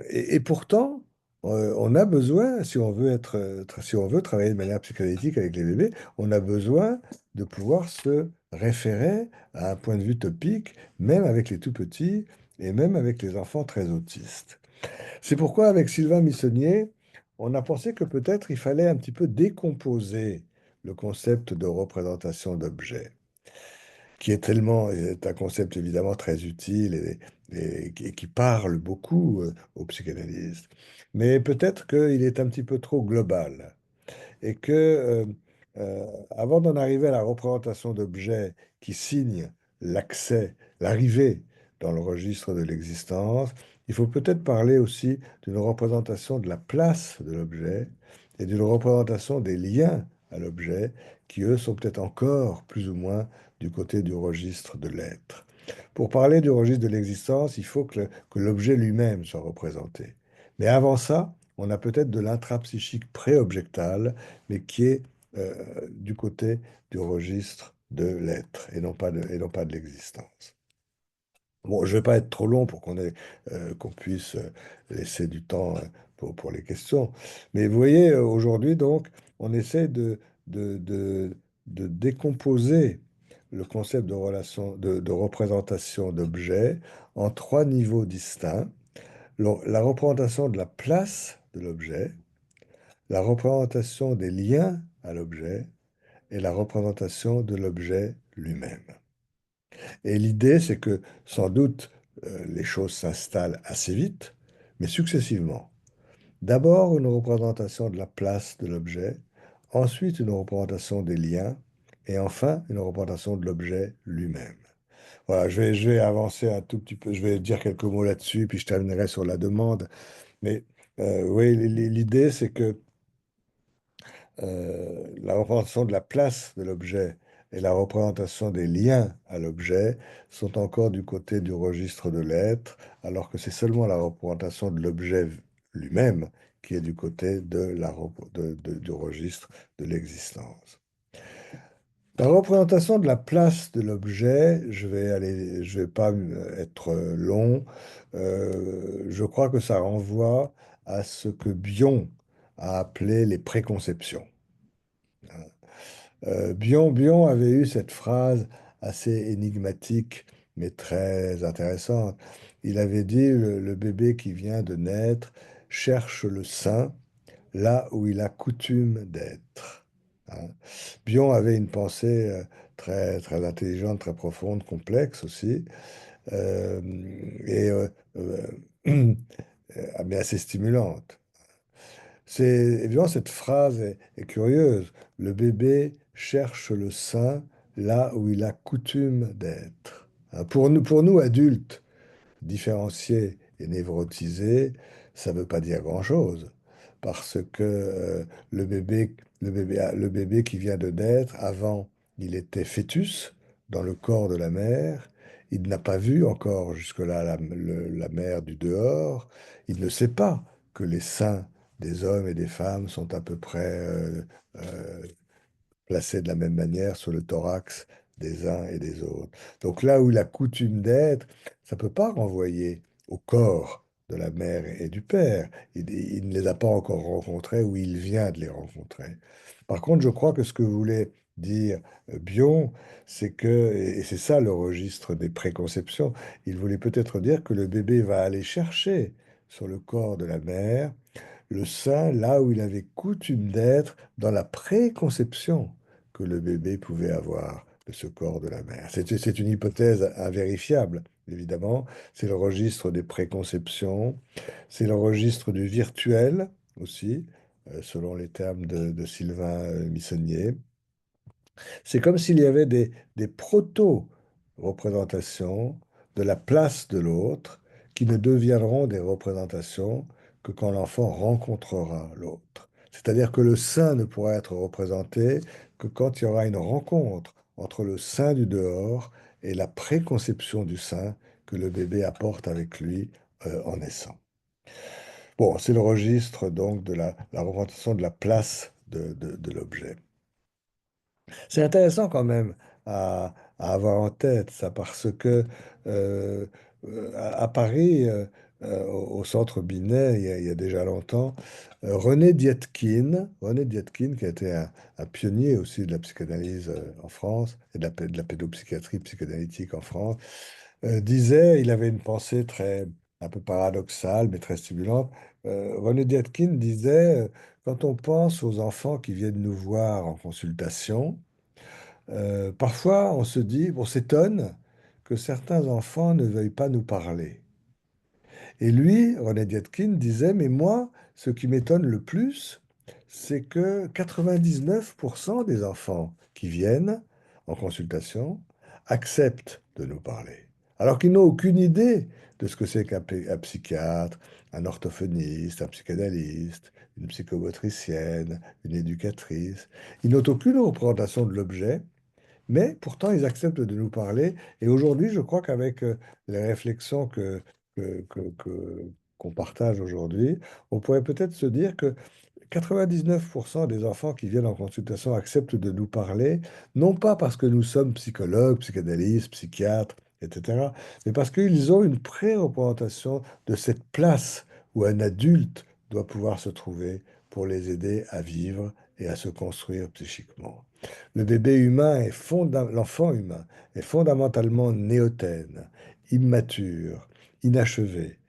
Speaker 4: et pourtant, on a besoin, si on veut travailler de manière psychanalytique avec les bébés, on a besoin de pouvoir se référer à un point de vue topique, même avec les tout petits et même avec les enfants très autistes. C'est pourquoi, avec Sylvain Missonnier, on a pensé que peut-être il fallait un petit peu décomposer le concept de représentation d'objets qui est un concept évidemment très utile et qui parle beaucoup aux psychanalystes. Mais peut-être qu'il est un petit peu trop global et que avant d'en arriver à la représentation d'objets qui signent l'accès, l'arrivée dans le registre de l'existence, il faut peut-être parler aussi d'une représentation de la place de l'objet et d'une représentation des liens à l'objet qui, eux, sont peut-être encore plus ou moins du côté du registre de l'être. Pour parler du registre de l'existence, il faut que l'objet lui-même soit représenté. Mais avant ça, on a peut-être de l'intrapsychique préobjectal, mais qui est du côté du registre de l'être et non pas de l'existence. Bon, je ne vais pas être trop long pour qu'on puisse laisser du temps pour les questions. Mais vous voyez, aujourd'hui, donc, on essaie de, de, de décomposer le concept de relation, de représentation d'objets en trois niveaux distincts. La représentation de la place de l'objet, la représentation des liens à l'objet et la représentation de l'objet lui-même. Et l'idée, c'est que sans doute les choses s'installent assez vite, mais successivement. D'abord une représentation de la place de l'objet, ensuite une représentation des liens, et enfin une représentation de l'objet lui-même. Voilà, je vais avancer un tout petit peu, je vais dire quelques mots là-dessus, puis je terminerai sur la demande. Mais oui, l'idée, c'est que la représentation de la place de l'objet et la représentation des liens à l'objet sont encore du côté du registre de l'être, alors que c'est seulement la représentation de l'objet lui-même qui est du côté du registre de l'existence. La représentation de la place de l'objet, je vais pas être long. Je crois que ça renvoie à ce que Bion a appelé les préconceptions. Bion avait eu cette phrase assez énigmatique, mais très intéressante. Il avait dit, le bébé qui vient de naître cherche le sein là où il a coutume d'être. Hein. Bion avait une pensée très, très intelligente, très profonde, complexe aussi, euh, et mais assez stimulante. C'est évidemment cette phrase est curieuse. Le bébé cherche le sein là où il a coutume d'être. Hein, pour nous adultes, différenciés et névrotisés, ça ne veut pas dire grand-chose. Parce que le bébé qui vient de naître, avant, il était fœtus dans le corps de la mère. Il n'a pas vu encore jusque-là la mère du dehors. Il ne sait pas que les seins des hommes et des femmes sont à peu près euh, placés de la même manière sur le thorax des uns et des autres. Donc là où il a coutume d'être, ça ne peut pas renvoyer au corps de la mère et du père. Il ne les a pas encore rencontrés ou il vient de les rencontrer. Par contre, je crois que ce que voulait dire Bion, c'est que, et c'est ça le registre des préconceptions, il voulait peut-être dire que le bébé va aller chercher sur le corps de la mère le sein là où il avait coutume d'être dans la préconception que le bébé pouvait avoir de ce corps de la mère. C'est une hypothèse invérifiable, évidemment. C'est le registre des préconceptions, c'est le registre du virtuel aussi, selon les termes de Sylvain Missonnier. C'est comme s'il y avait des proto-représentations de la place de l'autre qui ne deviendront des représentations que quand l'enfant rencontrera l'autre. C'est-à-dire que le sein ne pourra être représenté que quand il y aura une rencontre entre le sein du dehors et la préconception du sein que le bébé apporte avec lui en naissant. Bon, c'est le registre donc de la représentation de la place de l'objet. C'est intéressant quand même à avoir en tête ça parce que euh, à Paris, au centre Binet, il y a déjà longtemps, René Dietkin, qui a été un pionnier aussi de la psychanalyse en France et de la pédopsychiatrie psychanalytique en France, disait, il avait une pensée très un peu paradoxale mais très stimulante. René Dietkin disait, quand on pense aux enfants qui viennent nous voir en consultation, parfois, on s'étonne que certains enfants ne veuillent pas nous parler. Et lui, René Dietkin, disait, mais moi, ce qui m'étonne le plus, c'est que 99% des enfants qui viennent en consultation acceptent de nous parler, alors qu'ils n'ont aucune idée de ce que c'est qu'un psychiatre, un orthophoniste, un psychanalyste, une psychomotricienne, une éducatrice. Ils n'ont aucune représentation de l'objet, mais pourtant, ils acceptent de nous parler. Et aujourd'hui, je crois qu'avec les réflexions qu'on partage aujourd'hui, on pourrait peut-être se dire que 99% des enfants qui viennent en consultation acceptent de nous parler, non pas parce que nous sommes psychologues, psychanalystes, psychiatres, etc., mais parce qu'ils ont une pré-représentation de cette place où un adulte doit pouvoir se trouver pour les aider à vivre et à se construire psychiquement. Le bébé humain l'enfant humain est fondamentalement néotène, immature, inachevé.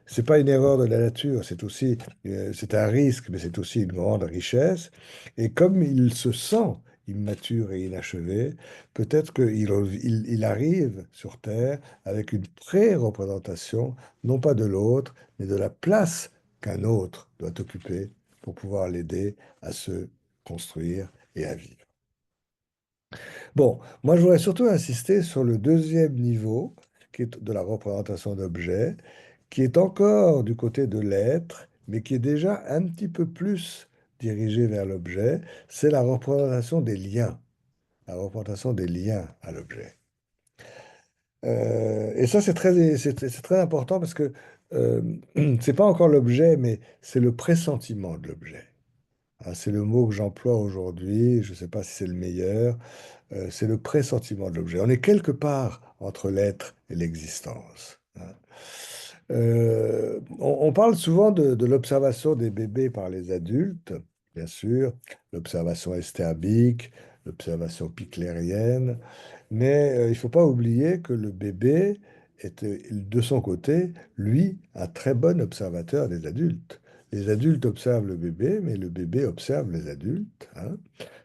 Speaker 4: C'est pas une erreur de la nature, c'est un risque, mais c'est aussi une grande richesse. Et comme il se sent immature et inachevé, peut-être qu'il arrive sur Terre avec une pré-représentation, non pas de l'autre, mais de la place qu'un autre doit occuper pour pouvoir l'aider à se construire et à vivre. Bon, moi je voudrais surtout insister sur le deuxième niveau, qui est de la représentation d'objets, qui est encore du côté de l'être, mais qui est déjà un petit peu plus dirigé vers l'objet, c'est la représentation des liens, la représentation des liens à l'objet. Et ça, c'est très important parce que euh, c'est pas encore l'objet, mais c'est le pressentiment de l'objet. Hein, c'est le mot que j'emploie aujourd'hui, je ne sais pas si c'est le meilleur, c'est le pressentiment de l'objet. On est quelque part entre l'être et l'existence. Hein. On parle souvent de l'observation des bébés par les adultes, bien sûr, l'observation estherbique, l'observation piclérienne. Mais il ne faut pas oublier que le bébé est, de son côté, lui, un très bon observateur des adultes. Les adultes observent le bébé, mais le bébé observe les adultes, hein.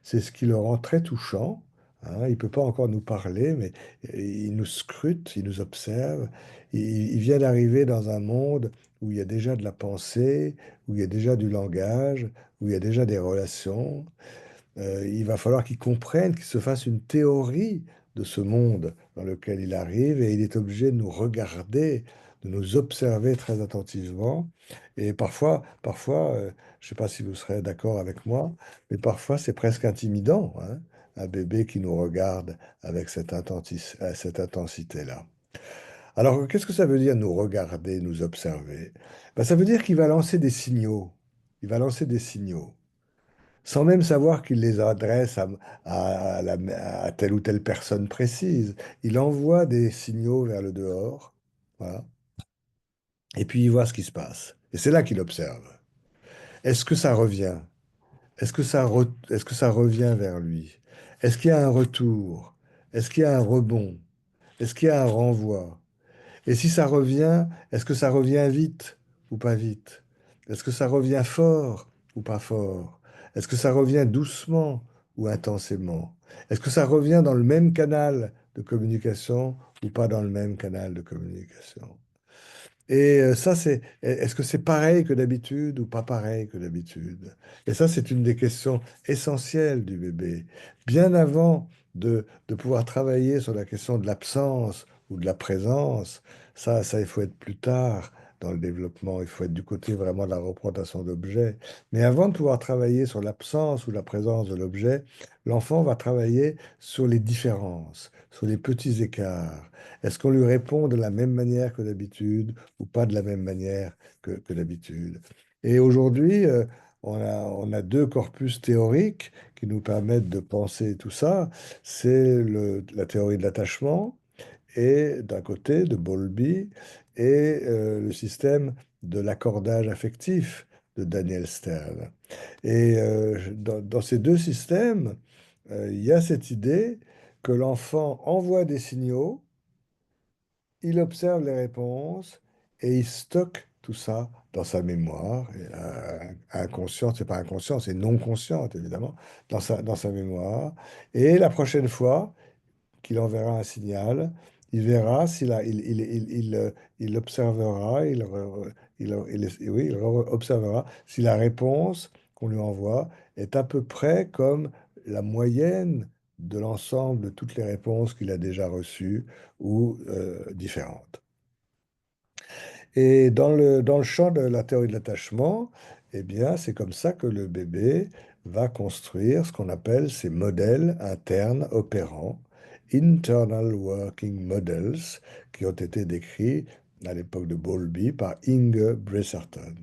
Speaker 4: C'est ce qui le rend très touchant, hein. Il ne peut pas encore nous parler, mais il nous scrute, il nous observe. Il vient d'arriver dans un monde où il y a déjà de la pensée, où il y a déjà du langage, où il y a déjà des relations. Il va falloir qu'il comprenne, qu'il se fasse une théorie de ce monde dans lequel il arrive et il est obligé de nous regarder, de nous observer très attentivement. Et je ne sais pas si vous serez d'accord avec moi, mais parfois c'est presque intimidant, hein, un bébé qui nous regarde avec cette intensité-là. Alors, qu'est-ce que ça veut dire nous regarder, nous observer? Ben, ça veut dire qu'il va lancer des signaux. Il va lancer des signaux sans même savoir qu'il les adresse à telle ou telle personne précise. Il envoie des signaux vers le dehors, voilà, et puis il voit ce qui se passe. Et c'est là qu'il observe. Est-ce que ça revient? Est-ce que ça revient vers lui? Est-ce qu'il y a un retour? Est-ce qu'il y a un rebond? Est-ce qu'il y a un renvoi? Et si ça revient, est-ce que ça revient vite ou pas vite? Est-ce que ça revient fort ou pas fort? Est-ce que ça revient doucement ou intensément? Est-ce que ça revient dans le même canal de communication ou pas dans le même canal de communication? Et ça, est-ce que c'est pareil que d'habitude ou pas pareil que d'habitude? Et ça, c'est une des questions essentielles du bébé. Bien avant de pouvoir travailler sur la question de l'absence ou de la présence, ça, il faut être plus tard dans le développement, il faut être du côté vraiment de la représentation d'objets. Mais avant de pouvoir travailler sur l'absence ou la présence de l'objet, l'enfant va travailler sur les différences, sur les petits écarts. Est-ce qu'on lui répond de la même manière que d'habitude ou pas de la même manière que d'habitude? Et aujourd'hui, on a deux corpus théoriques qui nous permettent de penser tout ça. C'est la théorie de l'attachement et d'un côté de Bowlby et le système de l'accordage affectif de Daniel Stern. Et dans ces deux systèmes, il y a cette idée que l'enfant envoie des signaux, il observe les réponses et il stocke tout ça dans sa mémoire, et, inconsciente, c'est pas inconscient, c'est non consciente évidemment, dans sa mémoire. Et la prochaine fois qu'il enverra un signal, il verra s'il a, il observera, oui, observera si la réponse qu'on lui envoie est à peu près comme la moyenne de l'ensemble de toutes les réponses qu'il a déjà reçues ou différentes. Et dans le champ de la théorie de l'attachement, eh bien, c'est comme ça que le bébé va construire ce qu'on appelle ses modèles internes opérants, Internal Working Models, qui ont été décrits à l'époque de Bowlby par Inge Bresserton.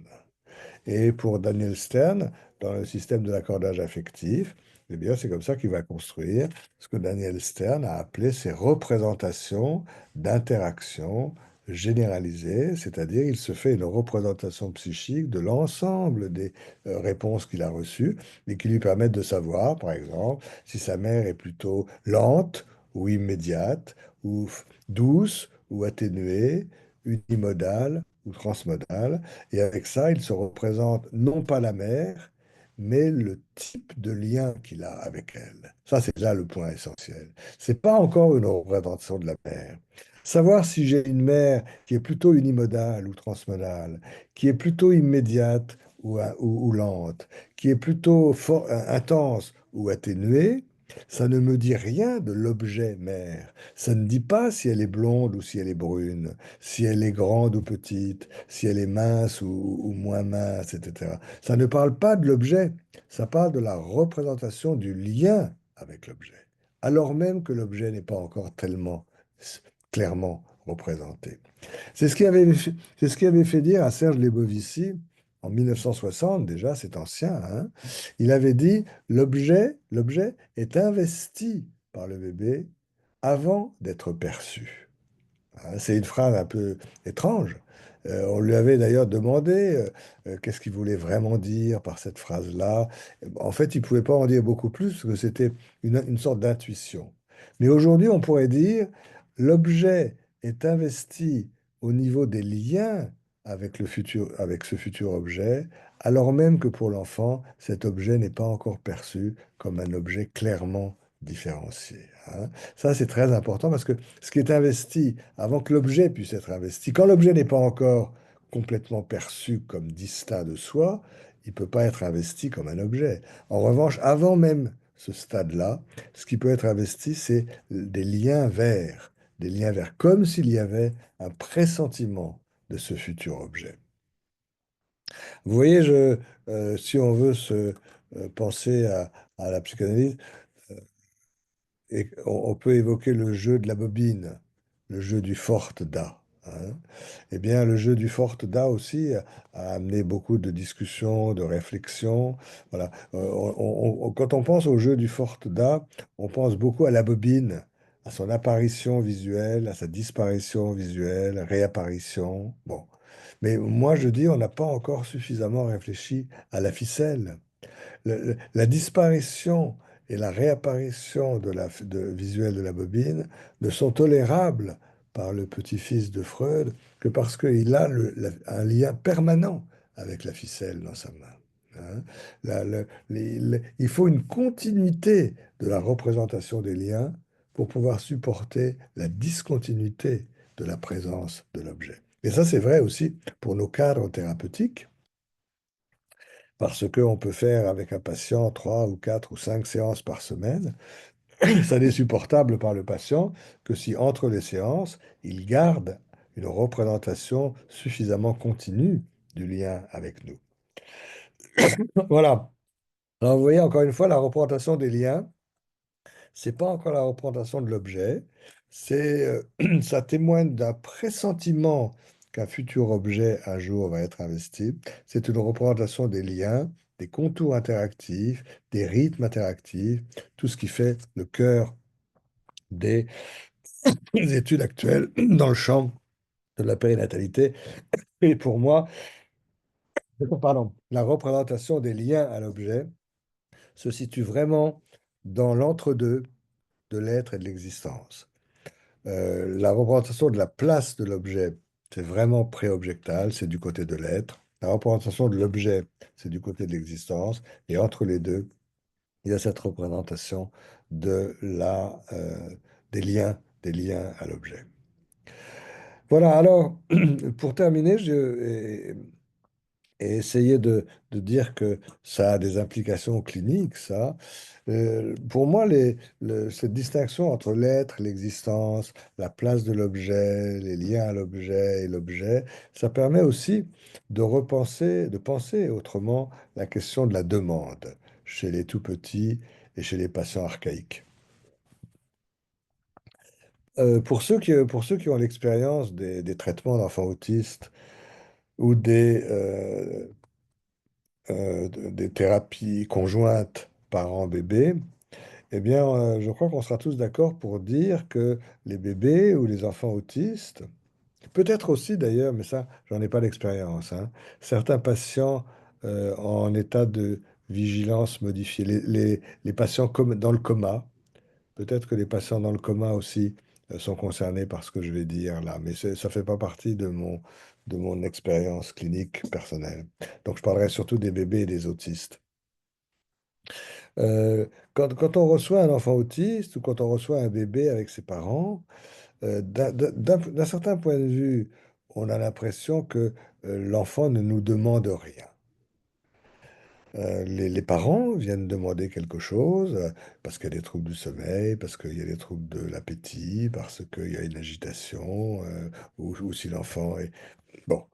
Speaker 4: Et pour Daniel Stern, dans le système de l'accordage affectif, eh bien, c'est comme ça qu'il va construire ce que Daniel Stern a appelé ses représentations d'interaction généralisées, c'est-à-dire il se fait une représentation psychique de l'ensemble des réponses qu'il a reçues et qui lui permettent de savoir, par exemple, si sa mère est plutôt lente ou immédiate, ou douce ou atténuée, unimodale ou transmodale. Et avec ça, il se représente non pas la mère, mais le type de lien qu'il a avec elle. Ça, c'est là le point essentiel. C'est pas encore une représentation de la mère. Savoir si j'ai une mère qui est plutôt unimodale ou transmodale, qui est plutôt immédiate ou lente, qui est plutôt intense ou atténuée, ça ne me dit rien de l'objet mère. Ça ne dit pas si elle est blonde ou si elle est brune, si elle est grande ou petite, si elle est mince ou moins mince, etc. Ça ne parle pas de l'objet, ça parle de la représentation du lien avec l'objet, alors même que l'objet n'est pas encore tellement clairement représenté. C'est ce qui avait fait dire à Serge Lebovici en 1960, déjà, c'est ancien, hein. Il avait dit, l'objet est investi par le bébé avant d'être perçu. Hein, c'est une phrase un peu étrange, On lui avait d'ailleurs demandé qu'est-ce qu'il voulait vraiment dire par cette phrase-là. En fait, il ne pouvait pas en dire beaucoup plus parce que c'était une sorte d'intuition. Mais aujourd'hui, on pourrait dire l'objet est investi au niveau des liens avec le futur, avec ce futur objet, alors même que pour l'enfant, cet objet n'est pas encore perçu comme un objet clairement différencié, hein. Ça, c'est très important parce que ce qui est investi avant que l'objet puisse être investi, quand l'objet n'est pas encore complètement perçu comme distinct de soi, il ne peut pas être investi comme un objet. En revanche, avant même ce stade-là, ce qui peut être investi, c'est des liens vers, comme s'il y avait un pressentiment de ce futur objet. Vous voyez, si on veut penser à la psychanalyse, et on peut évoquer le jeu de la bobine, le jeu du forte-da, hein. Eh bien, le jeu du forte-da aussi a amené beaucoup de discussions, de réflexions. Voilà. Quand on pense au jeu du forte-da, on pense beaucoup à la bobine, à son apparition visuelle, à sa disparition visuelle, réapparition. Bon. Mais moi, je dis, on n'a pas encore suffisamment réfléchi à la ficelle. La disparition et la réapparition visuelle de la bobine ne sont tolérables par le petit-fils de Freud que parce qu'il a un lien permanent avec la ficelle dans sa main, hein. Il faut une continuité de la représentation des liens pour pouvoir supporter la discontinuité de la présence de l'objet. Et ça, c'est vrai aussi pour nos cadres thérapeutiques parce qu'on peut faire avec un patient 3 ou 4 ou 5 séances par semaine. Ça n'est supportable par le patient que si entre les séances, il garde une représentation suffisamment continue du lien avec nous. Voilà. Alors vous voyez, encore une fois, la représentation des liens, c'est pas encore la représentation de l'objet, ça témoigne d'un pressentiment qu'un futur objet un jour va être investi. C'est une représentation des liens, des contours interactifs, des rythmes interactifs, tout ce qui fait le cœur des études actuelles dans le champ de la périnatalité. Et pour moi, pardon, la représentation des liens à l'objet se situe vraiment dans l'entre-deux de l'être et de l'existence. La représentation de la place de l'objet, c'est vraiment préobjectal, c'est du côté de l'être. La représentation de l'objet, c'est du côté de l'existence. Et entre les deux, il y a cette représentation de des liens à l'objet. Voilà, alors, pour terminer, et essayer de dire que ça a des implications cliniques, ça. Pour moi, cette distinction entre l'être, l'existence, la place de l'objet, les liens à l'objet et l'objet, ça permet aussi de repenser, de penser autrement la question de la demande chez les tout petits et chez les patients archaïques. Pour ceux qui ont l'expérience des traitements d'enfants autistes ou des thérapies conjointes parents-bébés, eh bien, je crois qu'on sera tous d'accord pour dire que les bébés ou les enfants autistes, peut-être aussi d'ailleurs, mais ça, j'en ai pas l'expérience, hein, certains patients en état de vigilance modifiée, les patients comme dans le coma, peut-être que les patients dans le coma aussi sont concernés par ce que je vais dire là, mais ça fait pas partie de mon expérience clinique personnelle. Donc, je parlerai surtout des bébés et des autistes. Quand on reçoit un enfant autiste ou quand on reçoit un bébé avec ses parents, d'un certain point de vue, on a l'impression que l'enfant ne nous demande rien. Les parents viennent demander quelque chose parce qu'il y a des troubles du sommeil, parce qu'il y a des troubles de l'appétit, parce qu'il y a une agitation, ou si l'enfant est... Bon.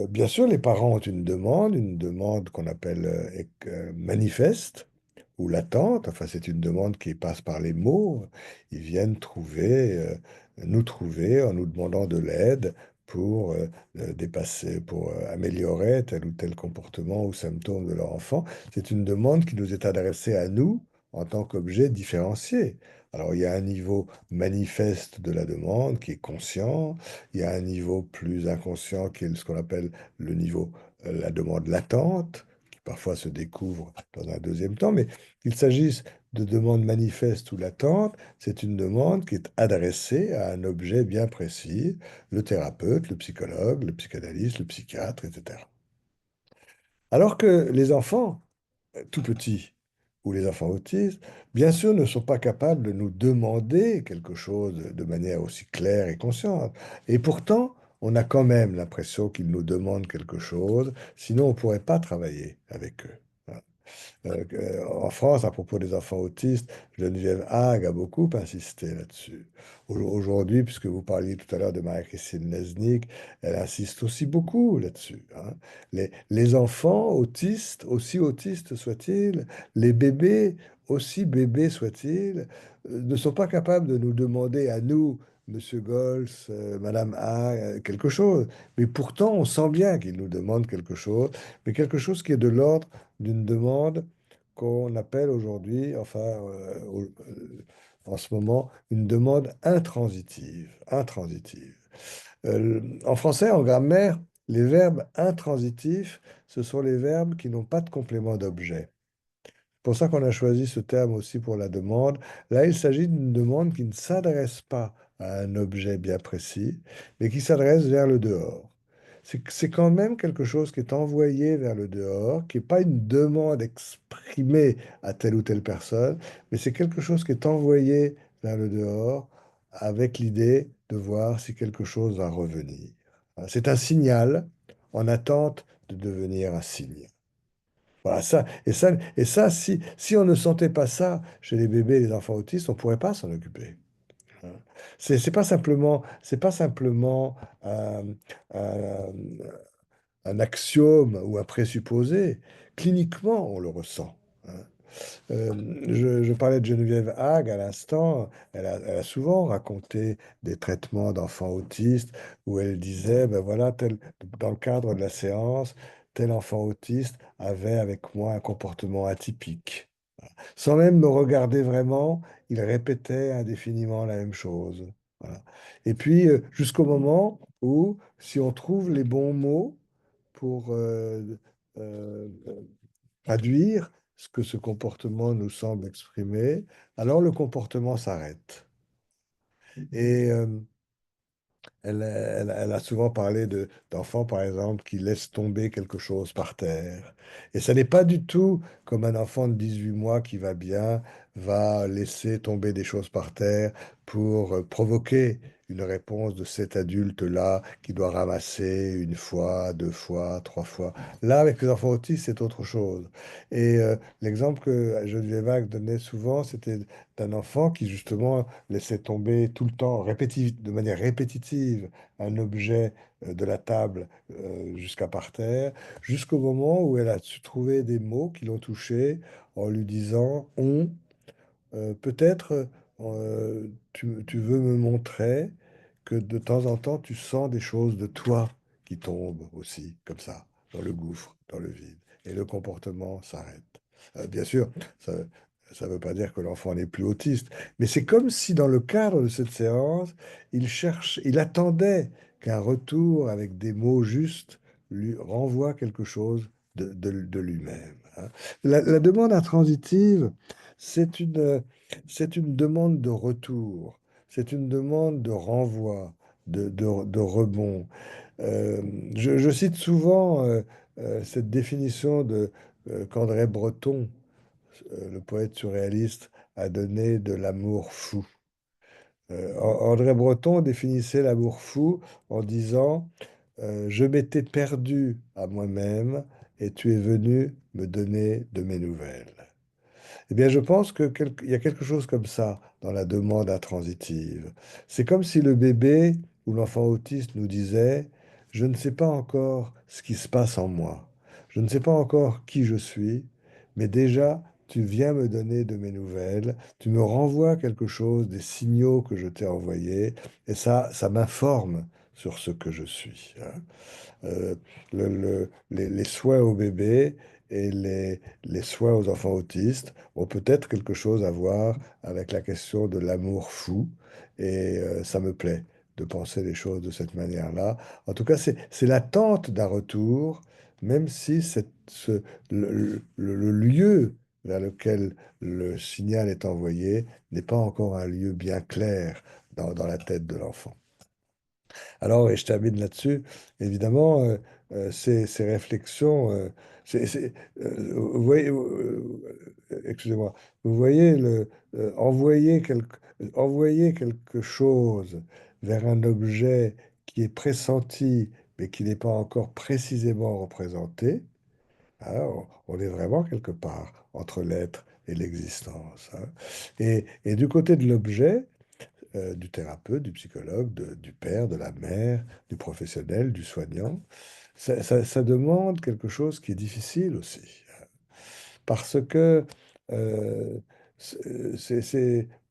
Speaker 4: Bien sûr, les parents ont une demande qu'on appelle manifeste ou latente. Enfin, c'est une demande qui passe par les mots. Ils viennent nous trouver en nous demandant de l'aide pour dépasser, pour améliorer tel ou tel comportement ou symptôme de leur enfant. C'est une demande qui nous est adressée à nous en tant qu'objet différencié. Alors, il y a un niveau manifeste de la demande qui est conscient, il y a un niveau plus inconscient qui est ce qu'on appelle le niveau, la demande latente, qui parfois se découvre dans un deuxième temps, mais qu'il s'agisse de demande manifeste ou latente, c'est une demande qui est adressée à un objet bien précis, le thérapeute, le psychologue, le psychanalyste, le psychiatre, etc. Alors que les enfants, tout petits, ou les enfants autistes, bien sûr, ne sont pas capables de nous demander quelque chose de manière aussi claire et consciente. Et pourtant, on a quand même l'impression qu'ils nous demandent quelque chose, sinon on ne pourrait pas travailler avec eux. En France, à propos des enfants autistes, Geneviève Hague a beaucoup insisté là-dessus. Aujourd'hui, puisque vous parliez tout à l'heure de Marie-Christine Lesnick, elle insiste aussi beaucoup là-dessus, hein. Les enfants autistes, aussi autistes soient-ils, les bébés, aussi bébés soient-ils, ne sont pas capables de nous demander à nous, Monsieur Gols, Madame A, quelque chose. Mais pourtant, on sent bien qu'ils nous demandent quelque chose, mais quelque chose qui est de l'ordre d'une demande qu'on appelle aujourd'hui, enfin, en ce moment, une demande intransitive. Intransitive. En français, en grammaire, les verbes intransitifs, ce sont les verbes qui n'ont pas de complément d'objet. C'est pour ça qu'on a choisi ce terme aussi pour la demande. Là, il s'agit d'une demande qui ne s'adresse pas à un objet bien précis, mais qui s'adresse vers le dehors. C'est quand même quelque chose qui est envoyé vers le dehors, qui n'est pas une demande exprimée à telle ou telle personne, mais c'est quelque chose qui est envoyé vers le dehors avec l'idée de voir si quelque chose va revenir. C'est un signal en attente de devenir un signe. Voilà, ça, si on ne sentait pas ça chez les bébés et les enfants autistes, on ne pourrait pas s'en occuper, hein. C'est pas simplement un, un axiome ou un présupposé. Cliniquement, on le ressent, hein. Je parlais de Geneviève Hague à l'instant. Elle a souvent raconté des traitements d'enfants autistes où elle disait, ben voilà, dans le cadre de la séance, tel enfant autiste avait avec moi un comportement atypique. Sans même me regarder vraiment, il répétait indéfiniment la même chose. Voilà. Et puis, jusqu'au moment où, si on trouve les bons mots pour euh, traduire ce que ce comportement nous semble exprimer, alors le comportement s'arrête. Et elle a souvent parlé d'enfants, par exemple, qui laissent tomber quelque chose par terre. Et ça n'est pas du tout comme un enfant de 18 mois qui va bien, va laisser tomber des choses par terre pour provoquer une réponse de cet adulte-là qui doit ramasser une fois, deux fois, trois fois. Là, avec les enfants autistes, c'est autre chose. Et l'exemple que Geneviève Vague donnait souvent, c'était d'un enfant qui, justement, laissait tomber tout le temps, de manière répétitive, un objet de la table jusqu'à par terre, jusqu'au moment où elle a su trouver des mots qui l'ont touché en lui disant on, peut-être tu veux me montrer que de temps en temps tu sens des choses de toi qui tombent aussi, comme ça, dans le gouffre, dans le vide. Et le comportement s'arrête. Bien sûr, ça ne veut pas dire que l'enfant n'est plus autiste, mais c'est comme si dans le cadre de cette séance, il attendait qu'un retour avec des mots justes lui renvoie quelque chose de lui-même, hein. La demande intransitive, c'est une demande de retour, c'est une demande de renvoi, de rebond. Euh, je cite souvent cette définition qu'André Breton, le poète surréaliste, a donnée de l'amour fou. André Breton définissait l'amour fou en disant je m'étais perdu à moi-même et tu es venu me donner de mes nouvelles. Eh bien, je pense il y a quelque chose comme ça dans la demande intransitive. C'est comme si le bébé ou l'enfant autiste nous disait, je ne sais pas encore ce qui se passe en moi, je ne sais pas encore qui je suis, mais déjà, tu viens me donner de mes nouvelles, tu me renvoies quelque chose, des signaux que je t'ai envoyés, et ça m'informe sur ce que je suis, hein. Euh, les soins au bébé et les soins aux enfants autistes ont peut-être quelque chose à voir avec la question de l'amour fou. Et ça me plaît de penser les choses de cette manière-là. En tout cas, c'est l'attente d'un retour, même si le lieu vers lequel le signal est envoyé n'est pas encore un lieu bien clair dans la tête de l'enfant. Alors, et je termine là-dessus, évidemment, ces réflexions, vous voyez, excusez-moi, vous voyez, envoyer quelque chose vers un objet qui est pressenti, mais qui n'est pas encore précisément représenté, hein, on est vraiment quelque part entre l'être et l'existence, hein. Et du côté de l'objet, du thérapeute, du psychologue, du père, de la mère, du professionnel, du soignant. Ça demande quelque chose qui est difficile aussi, parce que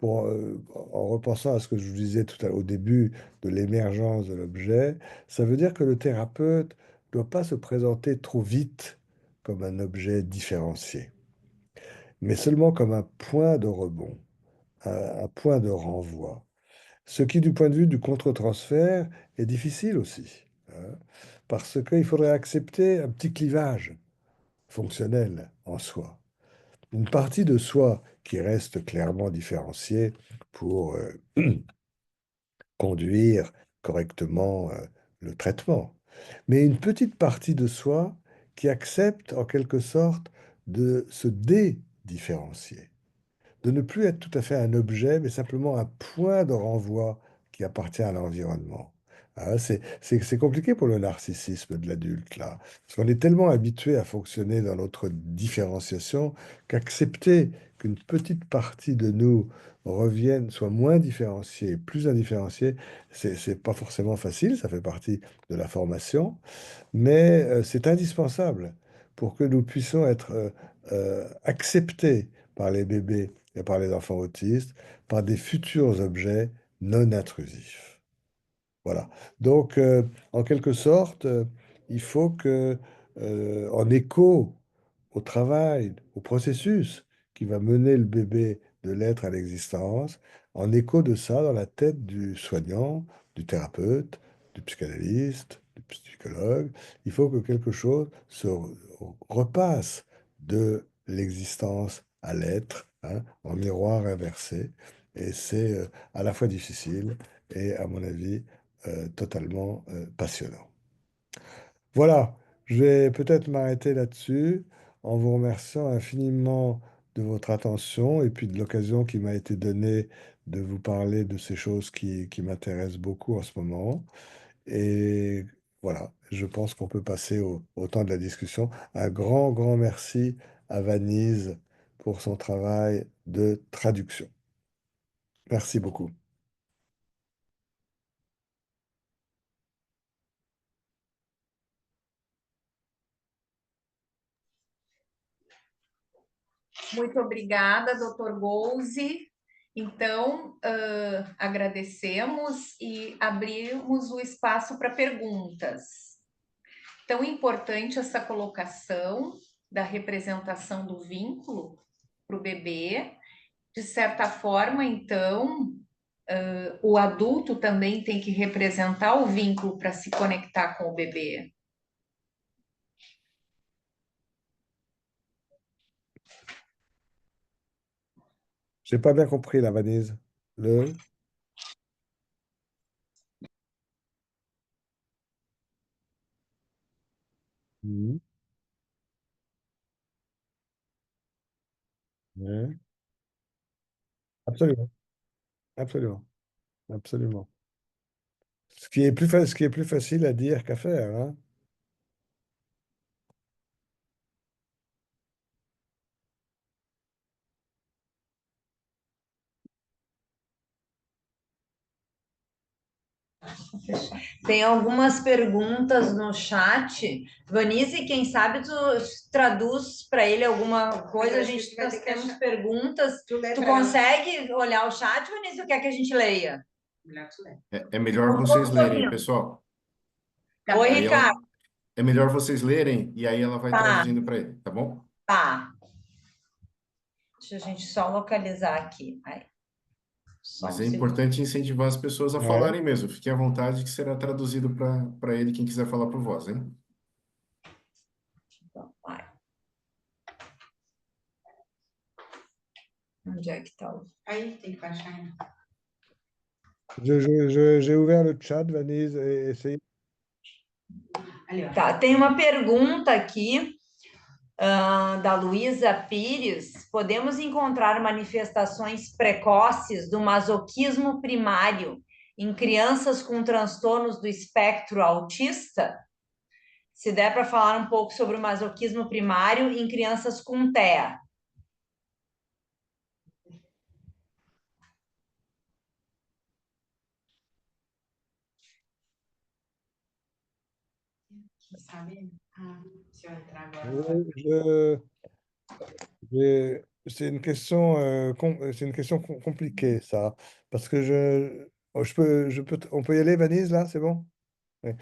Speaker 4: en repensant à ce que je vous disais au début de l'émergence de l'objet, ça veut dire que le thérapeute ne doit pas se présenter trop vite comme un objet différencié, mais seulement comme un point de rebond, un point de renvoi. Ce qui, du point de vue du contre-transfert, est difficile aussi, hein, parce qu'il faudrait accepter un petit clivage fonctionnel en soi. Une partie de soi qui reste clairement différenciée pour conduire correctement le traitement, mais une petite partie de soi qui accepte en quelque sorte de se dédifférencier, de ne plus être tout à fait un objet, mais simplement un point de renvoi qui appartient à l'environnement. Ah, c'est compliqué pour le narcissisme de l'adulte, là. Parce qu'on est tellement habitué à fonctionner dans notre différenciation qu'accepter qu'une petite partie de nous revienne, soit moins différenciée, plus indifférenciée, c'est pas forcément facile, ça fait partie de la formation, mais c'est indispensable pour que nous puissions être acceptés par les bébés et par les enfants autistes, par des futurs objets non intrusifs. Voilà. Donc, en quelque sorte, il faut que, en écho au travail, au processus qui va mener le bébé de l'être à l'existence, en écho de ça dans la tête du soignant, du thérapeute, du psychanalyste, du psychologue, il faut que quelque chose repasse de l'existence à l'être, hein, en miroir inversé. Et c'est à la fois difficile et, à mon avis, totalement passionnant. Voilà, je vais peut-être m'arrêter là-dessus en vous remerciant infiniment de votre attention et puis de l'occasion qui m'a été donnée de vous parler de ces choses qui m'intéressent beaucoup en ce moment. Et voilà, je pense qu'on peut passer au temps de la discussion. Un grand, grand merci à Vanise pour son travail de traduction. Merci beaucoup.
Speaker 2: Muito obrigada, doutor Golzi. Então, agradecemos e abrimos o espaço para perguntas. Tão importante essa colocação da representação do vínculo para o bebê. De certa forma, então, o adulto também tem que representar o vínculo para se conectar com o bebê.
Speaker 4: J'ai pas bien compris la Vanise. Le... Mhm. Ouais. Absolument, absolument, absolument. Ce qui est plus facile à dire qu'à faire, hein.
Speaker 3: Tem algumas perguntas no chat. Vanise, quem sabe tu traduz para ele alguma coisa. Nós temos perguntas. Tu consegue olhar o chat, Vanise, ou quer que a gente leia?
Speaker 5: É melhor vocês lerem, pessoal.
Speaker 3: Oi, Ricardo.
Speaker 5: é melhor vocês lerem e aí ela vai
Speaker 3: Tá,
Speaker 5: traduzindo para ele, tá bom?
Speaker 3: tá. Deixa a gente só localizar aqui. Aí, só
Speaker 5: Mas
Speaker 3: um
Speaker 5: é
Speaker 3: segundo.
Speaker 5: importante incentivar as pessoas a
Speaker 4: Ouais.
Speaker 5: falarem mesmo. Fique à vontade que será traduzido para ele quem quiser falar por voz, hein?
Speaker 3: Então, vai. Onde é que tá o...
Speaker 1: Aí tem que baixar ainda.
Speaker 4: J'ai ouvert le chat, Vanise, et essayez.
Speaker 1: Ali, ó.
Speaker 3: Tá, tem uma pergunta aqui, da Luísa Pires. Podemos encontrar manifestações precoces do masoquismo primário em crianças com transtornos do espectro autista? Se der para falar um pouco sobre o masoquismo primário em crianças com TEA.
Speaker 1: Sabe? Ah, se eu entrar agora.
Speaker 4: Je- c'est une question, c'est une question compliquée, ça. Parce que on peut y aller, Vanise, là, c'est bon? Ouais.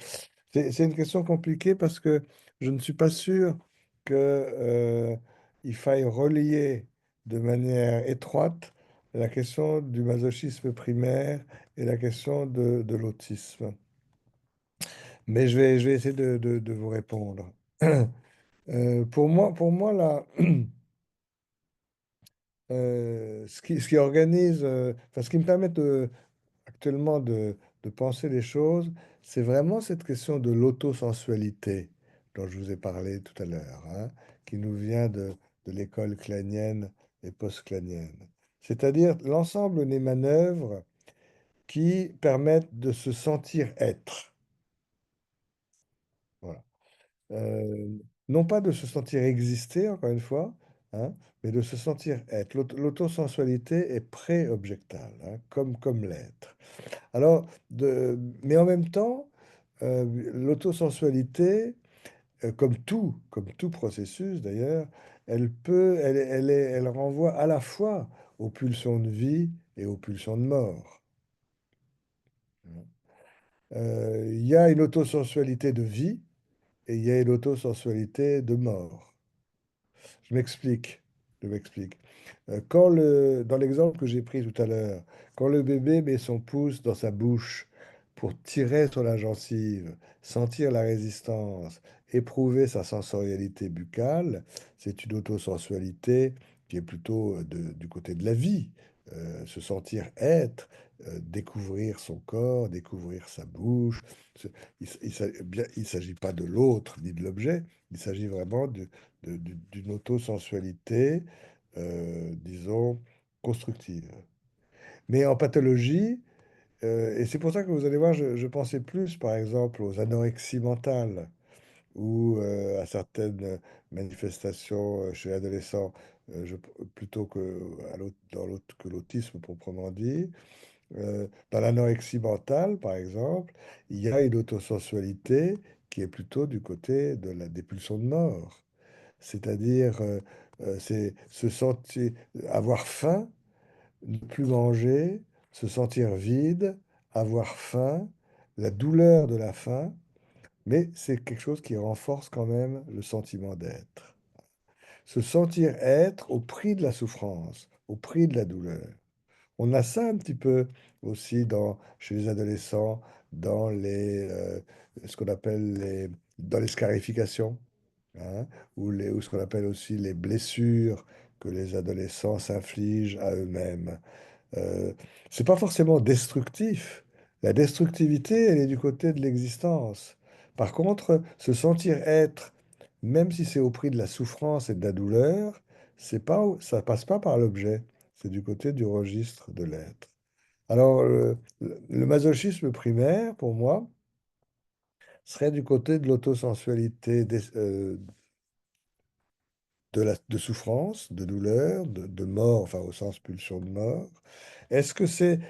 Speaker 4: C'est une question compliquée parce que je ne suis pas sûr que, il faille relier de manière étroite la question du masochisme primaire et la question de l'autisme. Mais je vais essayer de vous répondre. Pour moi là, ce qui organise, enfin, ce qui me permet actuellement de penser les choses, c'est vraiment cette question de l'autosensualité dont je vous ai parlé tout à l'heure, hein, qui nous vient de l'école clanienne et post-clanienne. C'est-à-dire l'ensemble des manœuvres qui permettent de se sentir être. Voilà. Euh, non pas de se sentir exister, encore une fois, hein, mais de se sentir être. L'autosensualité est pré-objectale, hein, comme l'être. Alors, mais en même temps, l'autosensualité, comme tout processus d'ailleurs, elle renvoie à la fois aux pulsions de vie et aux pulsions de mort. Il y a une autosensualité de vie et il y a une autosensualité de mort. Je m'explique. Je m'explique. Dans l'exemple que j'ai pris tout à l'heure, quand le bébé met son pouce dans sa bouche pour tirer sur la gencive, sentir la résistance, éprouver sa sensorialité buccale, c'est une autosensualité qui est plutôt du côté de la vie. Se sentir être, découvrir son corps, découvrir sa bouche. Se- il s'agit pas de l'autre ni de l'objet, il s'agit vraiment d'une autosensualité, disons, constructive. Mais en pathologie, et c'est pour ça que vous allez voir, je pensais plus, par exemple, aux anorexies mentales ou à certaines manifestations chez l'adolescent, plutôt que, que l'autisme proprement dit. Dans l'anorexie mentale, par exemple, il y a une autosensualité qui est plutôt du côté des pulsions de mort. C'est-à-dire, c'est se sentir, avoir faim, ne plus manger, se sentir vide, avoir faim, la douleur de la faim, mais c'est quelque chose qui renforce quand même le sentiment d'être. Se sentir être au prix de la souffrance, au prix de la douleur. On a ça un petit peu aussi chez les adolescents, ce qu'on appelle dans les scarifications, hein, ou ce qu'on appelle aussi les blessures que les adolescents s'infligent à eux-mêmes. Euh, c'est pas forcément destructif. La destructivité, elle est du côté de l'existence. Par contre, se sentir être, même si c'est au prix de la souffrance et de la douleur, ça passe pas par l'objet. C'est du côté du registre de l'être. Alors, le masochisme primaire, pour moi, serait du côté de l'autosensualité de souffrance, de douleur, de mort, enfin au sens pulsion de mort. Est-ce que c'est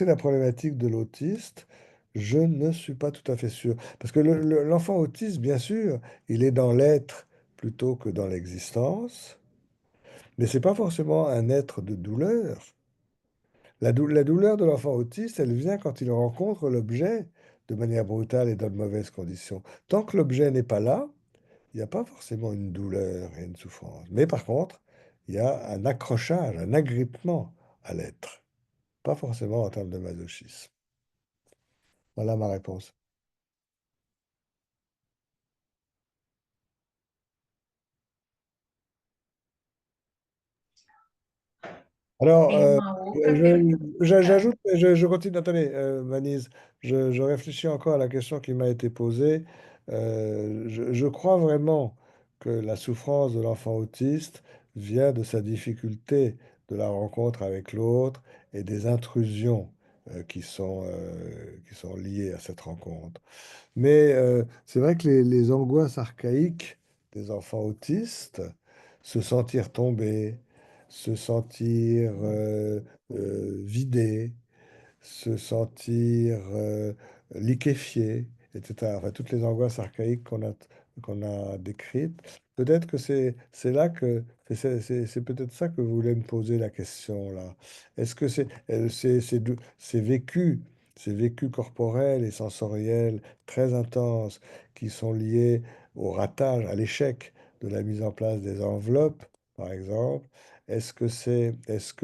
Speaker 4: la problématique de l'autiste? Je ne suis pas tout à fait sûr. Parce que l'enfant autiste, bien sûr, il est dans l'être plutôt que dans l'existence, mais c'est pas forcément un être de douleur. La douleur de l'enfant autiste, elle vient quand il rencontre l'objet de manière brutale et dans de mauvaises conditions. Tant que l'objet n'est pas là, il n'y a pas forcément une douleur et une souffrance. Mais par contre, il y a un accrochage, un agrippement à l'être, pas forcément en termes de masochisme. Voilà ma réponse. Alors,
Speaker 2: Tem uma outra pergunta.
Speaker 4: j'ajoute, je continue, attendez, Manise, je réfléchis encore à la question qui m'a été posée. Je crois vraiment que la souffrance de l'enfant autiste vient de sa difficulté de la rencontre avec l'autre et des intrusions qui sont liées à cette rencontre. Mais c'est vrai que les angoisses archaïques des enfants autistes, se sentir tomber, se sentir vidé, se sentir liquéfié, etc. Enfin, toutes les angoisses archaïques qu'on a décrites. Peut-être que c'est là que c'est peut-être ça que vous voulez me poser la question là. Est-ce que ces vécus corporels et sensoriels très intenses qui sont liés au ratage, à l'échec de la mise en place des enveloppes, par exemple, est-ce que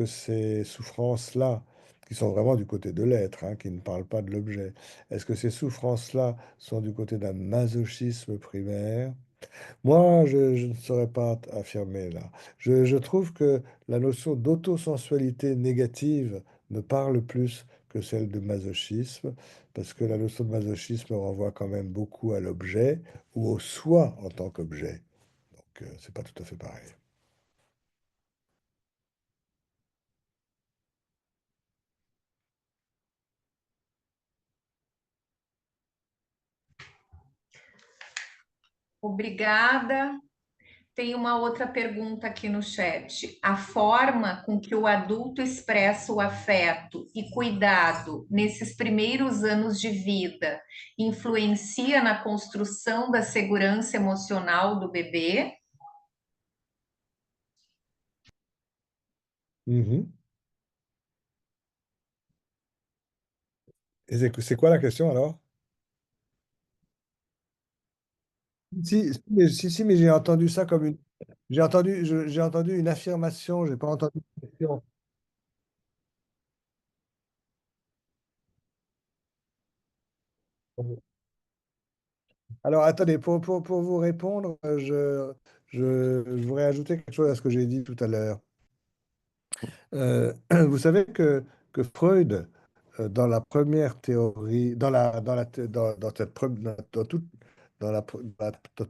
Speaker 4: ces souffrances-là qui sont vraiment du côté de l'être, hein, qui ne parlent pas de l'objet. Est-ce que ces souffrances-là sont du côté d'un masochisme primaire? Moi, je ne saurais pas affirmer là. Je trouve que la notion d'autosensualité négative me parle plus que celle de masochisme, parce que la notion de masochisme renvoie quand même beaucoup à l'objet ou au soi en tant qu'objet. Donc, c'est pas tout à fait pareil.
Speaker 2: Obrigada. Tem uma outra pergunta aqui no chat. A forma com que o adulto expressa o afeto e cuidado nesses primeiros anos de vida influencia na construção da segurança emocional do bebê?
Speaker 4: Mhm. Et c'est quoi la question alors? Si, mais j'ai entendu ça comme une. J'ai entendu une affirmation, j'ai pas entendu une question. Alors, attendez, pour vous répondre, je voudrais ajouter quelque chose à ce que j'ai dit tout à l'heure. Vous savez que Freud, dans la première théorie, dans cette dans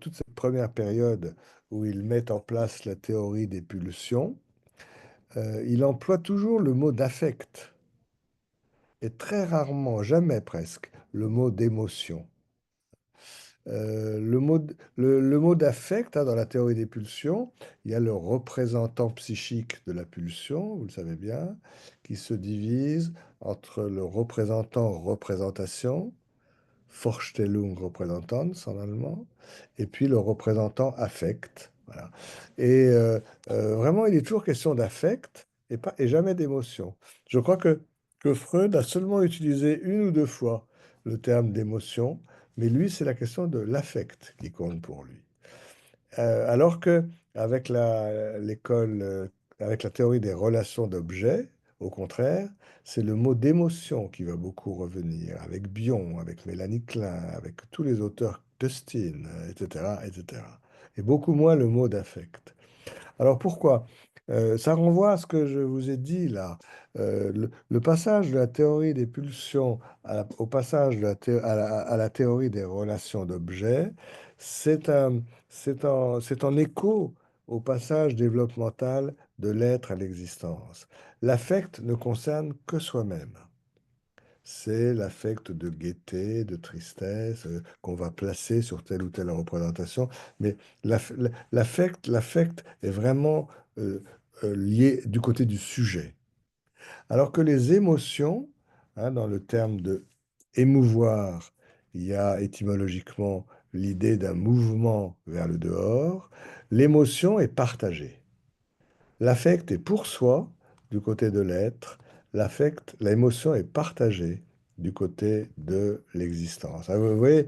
Speaker 4: toute cette première période où il met en place la théorie des pulsions, il emploie toujours le mot d'affect et très rarement, jamais presque, le mot d'émotion. Le mot d'affect, hein, dans la théorie des pulsions, il y a le représentant psychique de la pulsion, vous le savez bien, qui se divise entre le représentant-représentation, Vorstellung Repräsentanz en allemand, et puis le représentant affect. Voilà. Et vraiment, il est toujours question d'affect et jamais d'émotion. Je crois que Freud a seulement utilisé une ou deux fois le terme d'émotion, mais lui, c'est la question de l'affect qui compte pour lui. Alors que avec avec la théorie des relations d'objets, au contraire, c'est le mot d'émotion qui va beaucoup revenir, avec Bion, avec Mélanie Klein, avec tous les auteurs Custine, etc., etc. Et beaucoup moins le mot d'affect. Alors pourquoi? Ça renvoie à ce que je vous ai dit là. Le passage de la théorie des pulsions au passage de à la théorie des relations d'objets, c'est c'est en écho au passage développemental de l'être à l'existence. L'affect ne concerne que soi-même. C'est l'affect de gaieté, de tristesse, qu'on va placer sur telle ou telle représentation. Mais l'affect est vraiment euh, lié du côté du sujet. Alors que les émotions, hein, dans le terme de émouvoir, il y a étymologiquement l'idée d'un mouvement vers le dehors. L'émotion est partagée. L'affect est pour soi, du côté de l'être. L'émotion est partagée du côté de l'existence. Ah, vous voyez,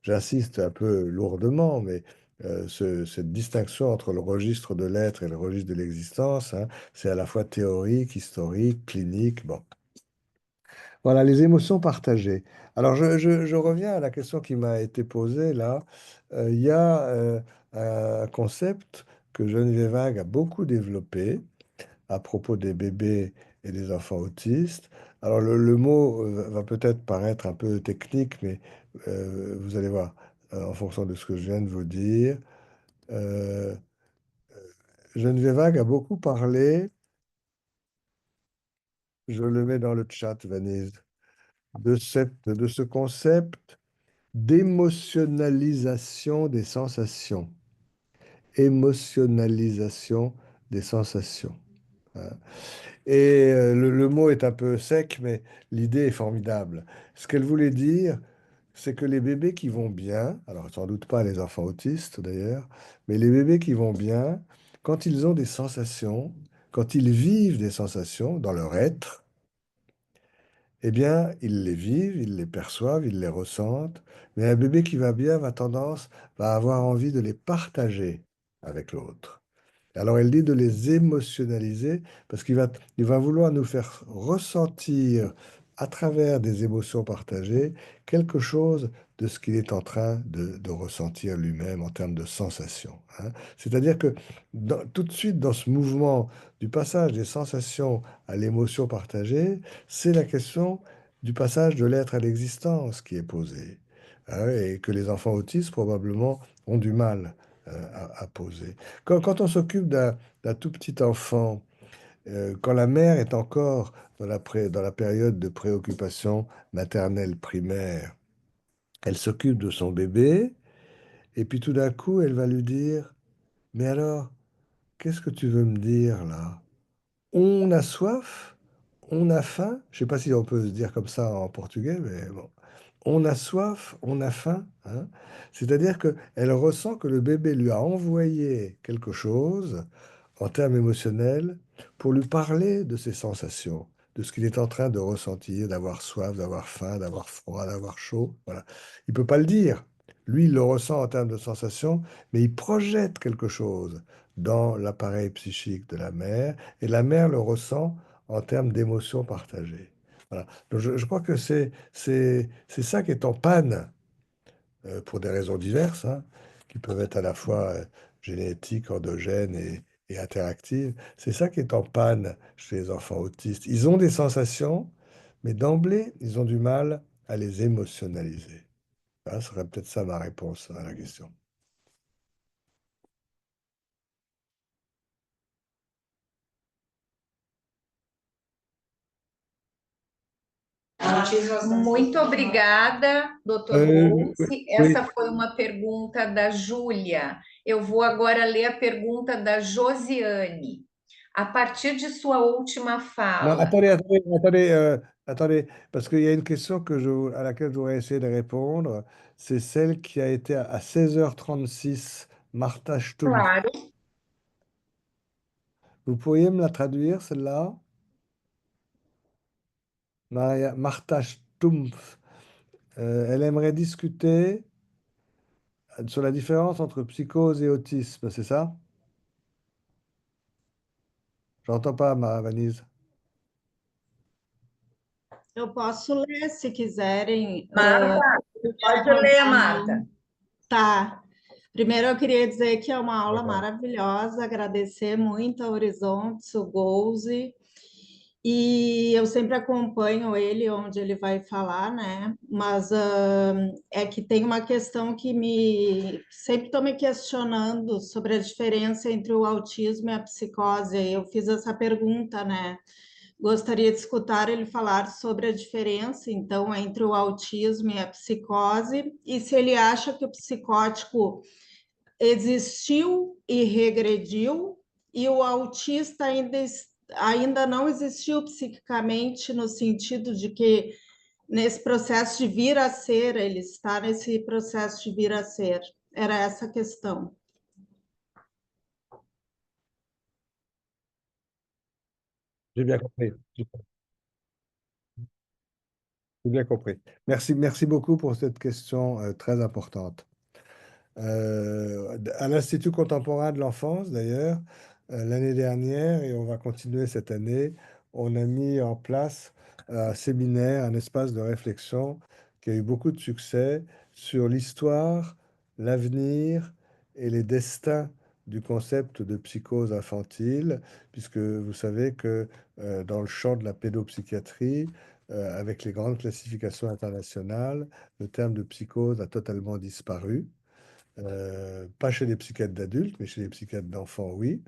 Speaker 4: j'insiste un peu lourdement, mais cette distinction entre le registre de l'être et le registre de l'existence, hein, c'est à la fois théorique, historique, clinique. Bon. Voilà, les émotions partagées. Alors, je reviens à la question qui m'a été posée là. Il y a un concept que Geneviève Vague a beaucoup développé à propos des bébés et des enfants autistes. Alors, le mot va peut-être paraître un peu technique, mais vous allez voir, en fonction de ce que je viens de vous dire. Euh, Geneviève Vague a beaucoup parlé, je le mets dans le chat, Vanessa, de ce concept d'émotionnalisation des sensations. Émotionnalisation des sensations, hein. Et le mot est un peu sec, mais l'idée est formidable. Ce qu'elle voulait dire, c'est que les bébés qui vont bien, alors sans doute pas les enfants autistes d'ailleurs, mais les bébés qui vont bien, quand ils ont des sensations, quand ils vivent des sensations dans leur être, eh bien, ils les vivent, ils les perçoivent, ils les ressentent, mais un bébé qui va bien va avoir envie de les partager avec l'autre. Alors elle dit de les émotionnaliser parce il va vouloir nous faire ressentir à travers des émotions partagées quelque chose de ce qu'il est en train de ressentir lui-même en termes de sensations, hein. C'est-à-dire que tout de suite dans ce mouvement du passage des sensations à l'émotion partagée, c'est la question du passage de l'être à l'existence qui est posée, hein, et que les enfants autistes probablement ont du mal à poser. Quand on s'occupe d'un tout petit enfant, quand la mère est encore dans la période de préoccupation maternelle primaire, elle s'occupe de son bébé, et puis tout d'un coup, elle va lui dire, mais alors, qu'est-ce que tu veux me dire là? On a soif? On a faim? Je ne sais pas si on peut se dire comme ça en portugais, mais bon. On a soif, on a faim, hein. C'est-à-dire qu'elle ressent que le bébé lui a envoyé quelque chose en termes émotionnels pour lui parler de ses sensations, de ce qu'il est en train de ressentir, d'avoir soif, d'avoir faim, d'avoir froid, d'avoir chaud. Voilà. Il ne peut pas le dire. Lui, il le ressent en termes de sensations, mais il projette quelque chose dans l'appareil psychique de la mère, et la mère le ressent en termes d'émotions partagées. Voilà. Donc je crois que c'est ça qui est en panne, pour des raisons diverses, hein, qui peuvent être à la fois génétiques, endogènes et interactives. C'est ça qui est en panne chez les enfants autistes. Ils ont des sensations, mais d'emblée, ils ont du mal à les émotionnaliser. Voilà, ce serait peut-être ça ma réponse à la question.
Speaker 2: Muito obrigada, doutor
Speaker 4: Euh,
Speaker 2: Bolsi.
Speaker 4: oui,
Speaker 2: Essa foi uma pergunta da Júlia. Eu vou agora ler a pergunta da Josiane. A partir de sua última
Speaker 4: non,
Speaker 2: fala,
Speaker 4: attendez, parce qu'il y a une question à laquelle je voudrais essayer de répondre. C'est celle qui a été à 16h36, Martha Stumpf.
Speaker 2: claro,
Speaker 4: Vous pourriez me la traduire, celle-là? Martha Stumpf. Elle aimerait discuter sur la différence entre psychose et autisme, c'est ça? J'entends pas, ma Vanise.
Speaker 6: Eu posso ler se quiserem.
Speaker 3: Marta,
Speaker 6: Primeiro
Speaker 3: pode ler,
Speaker 6: mandar
Speaker 3: Marta.
Speaker 6: Tá. Primeiro eu queria dizer que é uma aula
Speaker 4: D'accord.
Speaker 6: maravilhosa, agradecer muito ao Horizontes, o Gouze, e eu sempre acompanho ele onde ele vai falar, né? Mas é que tem uma questão que sempre estou me questionando sobre a diferença entre o autismo e a psicose. Eu fiz essa pergunta, né? Gostaria de escutar ele falar sobre a diferença, então, entre o autismo e a psicose, e se ele acha que o psicótico existiu e regrediu, e o autista ainda não existiu psiquicamente, no sentido de que nesse processo de vir a ser, ele está nesse processo de vir a ser. Era essa a questão.
Speaker 4: J'ai bien compris. J'ai bien compris. Merci beaucoup pour cette question très importante. À l'Institut contemporain de l'enfance, d'ailleurs, l'année dernière, et on va continuer cette année, on a mis en place un séminaire, un espace de réflexion qui a eu beaucoup de succès sur l'histoire, l'avenir et les destins du concept de psychose infantile, puisque vous savez que dans le champ de la pédopsychiatrie, avec les grandes classifications internationales, le terme de psychose a totalement disparu. Pas chez les psychiatres d'adultes, mais chez les psychiatres d'enfants, oui.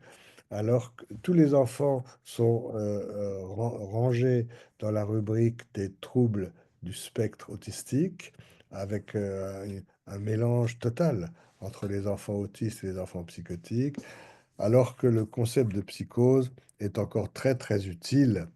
Speaker 4: Alors que tous les enfants sont rangés dans la rubrique des troubles du spectre autistique, avec un mélange total entre les enfants autistes et les enfants psychotiques, alors que le concept de psychose est encore très très utile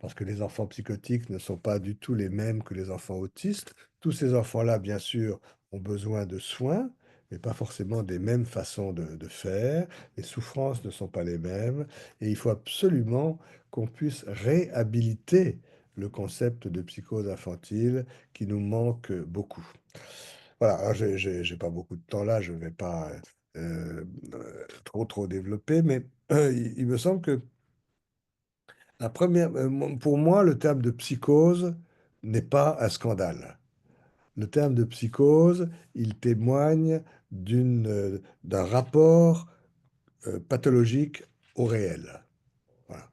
Speaker 4: parce que les enfants psychotiques ne sont pas du tout les mêmes que les enfants autistes. Tous ces enfants-là, bien sûr, ont besoin de soins, mais pas forcément des mêmes façons de faire. Les souffrances ne sont pas les mêmes, et il faut absolument qu'on puisse réhabiliter le concept de psychose infantile qui nous manque beaucoup. Voilà, alors j'ai pas beaucoup de temps là, je ne vais pas trop développer, mais il me semble que pour moi, le terme de psychose n'est pas un scandale. Le terme de psychose, il témoigne d'un rapport pathologique au réel. Voilà.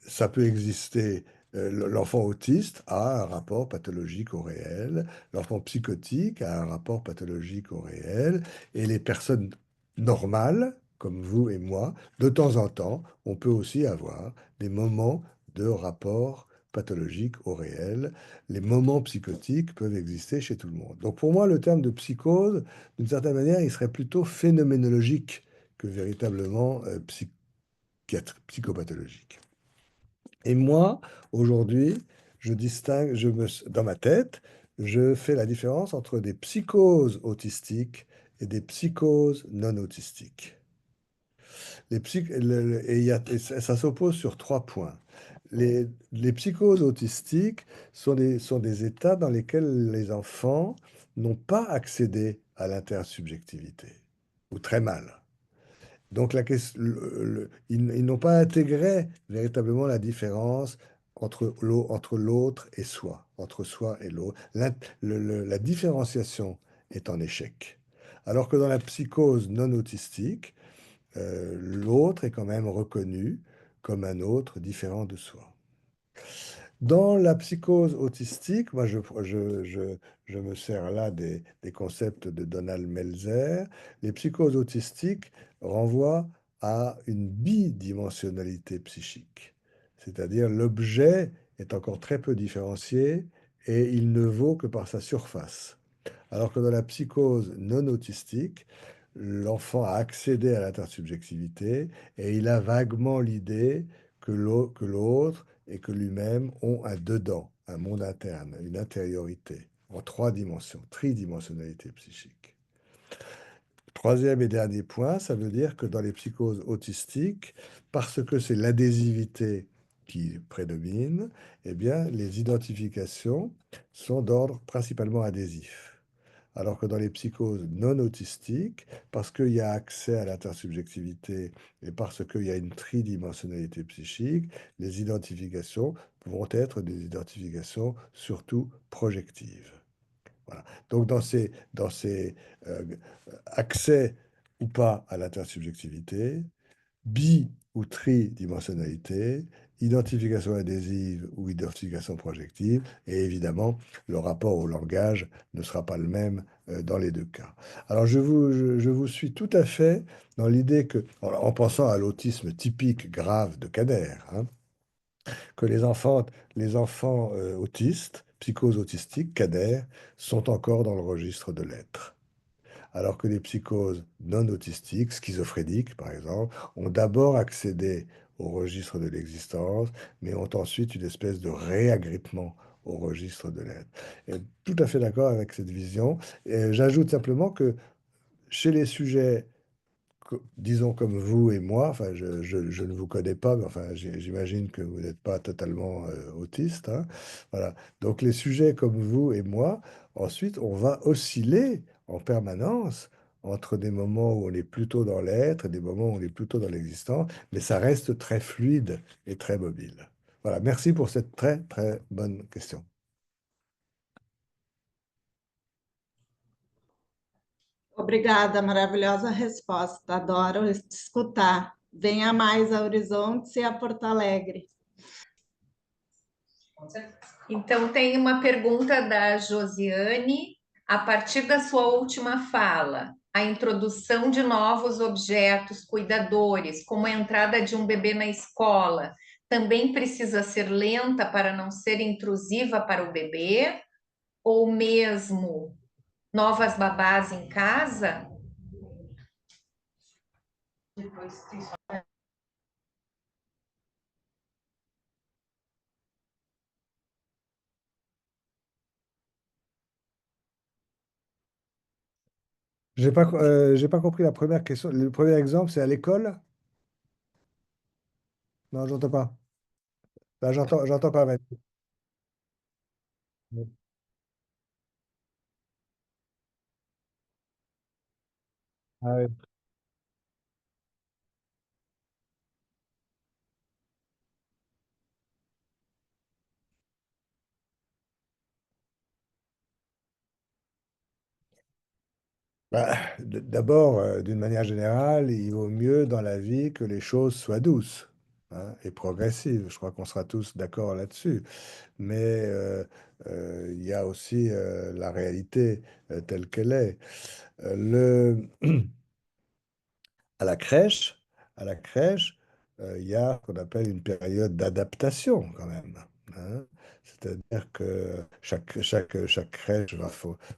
Speaker 4: Ça peut exister. L'enfant autiste a un rapport pathologique au réel, l'enfant psychotique a un rapport pathologique au réel, et les personnes normales, comme vous et moi, de temps en temps, on peut aussi avoir des moments de rapport pathologique au réel. Les moments psychotiques peuvent exister chez tout le monde. Donc pour moi, le terme de psychose, d'une certaine manière, il serait plutôt phénoménologique que véritablement psychopathologique. Et moi, aujourd'hui, je distingue, dans ma tête, je fais la différence entre des psychoses autistiques et des psychoses non autistiques. Et ça s'oppose sur 3 points. Les psychoses autistiques sont des états dans lesquels les enfants n'ont pas accédé à l'intersubjectivité, ou très mal. Donc, ils n'ont pas intégré véritablement la différence entre l'autre et soi, entre soi et l'autre. La différenciation est en échec. Alors que dans la psychose non autistique, l'autre est quand même reconnu comme un autre différent de soi. Dans la psychose autistique, moi je me sers là des concepts de Donald Melzer. Les psychoses autistiques renvoient à une bidimensionnalité psychique, c'est-à-dire l'objet est encore très peu différencié et il ne vaut que par sa surface. Alors que dans la psychose non autistique, l'enfant a accédé à l'intersubjectivité et il a vaguement l'idée que l'autre et que lui-même ont un dedans, un monde interne, une intériorité en 3 dimensions, tridimensionnalité psychique. Troisième et dernier point, ça veut dire que dans les psychoses autistiques, parce que c'est l'adhésivité qui prédomine, eh bien, les identifications sont d'ordre principalement adhésif. Alors que dans les psychoses non autistiques, parce qu'il y a accès à l'intersubjectivité et parce qu'il y a une tridimensionnalité psychique, les identifications vont être des identifications surtout projectives. Voilà. Donc dans ces euh, accès ou pas à l'intersubjectivité, ou tridimensionnalité, identification adhésive ou identification projective, et évidemment, le rapport au langage ne sera pas le même dans les 2 cas. Alors, je vous suis tout à fait dans l'idée que, en pensant à l'autisme typique grave de Kader, hein, que les enfants autistes, psychoses autistiques, Kader, sont encore dans le registre de l'être alors que les psychoses non autistiques, schizophréniques par exemple, ont d'abord accédé au registre de l'existence, mais ont ensuite une espèce de réagrippement au registre de l'être. Et tout à fait d'accord avec cette vision. Et j'ajoute simplement que chez les sujets disons comme vous et moi, enfin, je ne vous connais pas, mais enfin, j'imagine que vous n'êtes pas totalement autiste, hein. Voilà. Donc, les sujets comme vous et moi, ensuite, on va osciller en permanence entre des moments où on est plutôt dans l'être et des moments où on est plutôt dans l'existant, mais ça reste très fluide et très mobile. Voilà. Merci pour cette très, très bonne question.
Speaker 6: Obrigada, maravilhosa resposta. Adoro te escutar. Venha mais a Horizontes e a Porto Alegre.
Speaker 2: Então, tem uma pergunta da Josiane. A partir da sua última fala, a introdução de novos objetos cuidadores, como a entrada de um bebê na escola, também precisa ser lenta para não ser intrusiva para o bebê? Ou mesmo novas babás em casa?
Speaker 4: J'ai pas compris la première question. Le premier exemple, c'est à l'école? Non, j'entends pas. Là, j'entends pas. Ah oui. Bah, d'abord, d'une manière générale, il vaut mieux dans la vie que les choses soient douces, hein, et progressives. Je crois qu'on sera tous d'accord là-dessus. Mais il y a aussi la réalité telle qu'elle est. Le, à la crèche, à la crèche, il y a ce qu'on appelle une période d'adaptation quand même, hein. C'est-à-dire que chaque crèche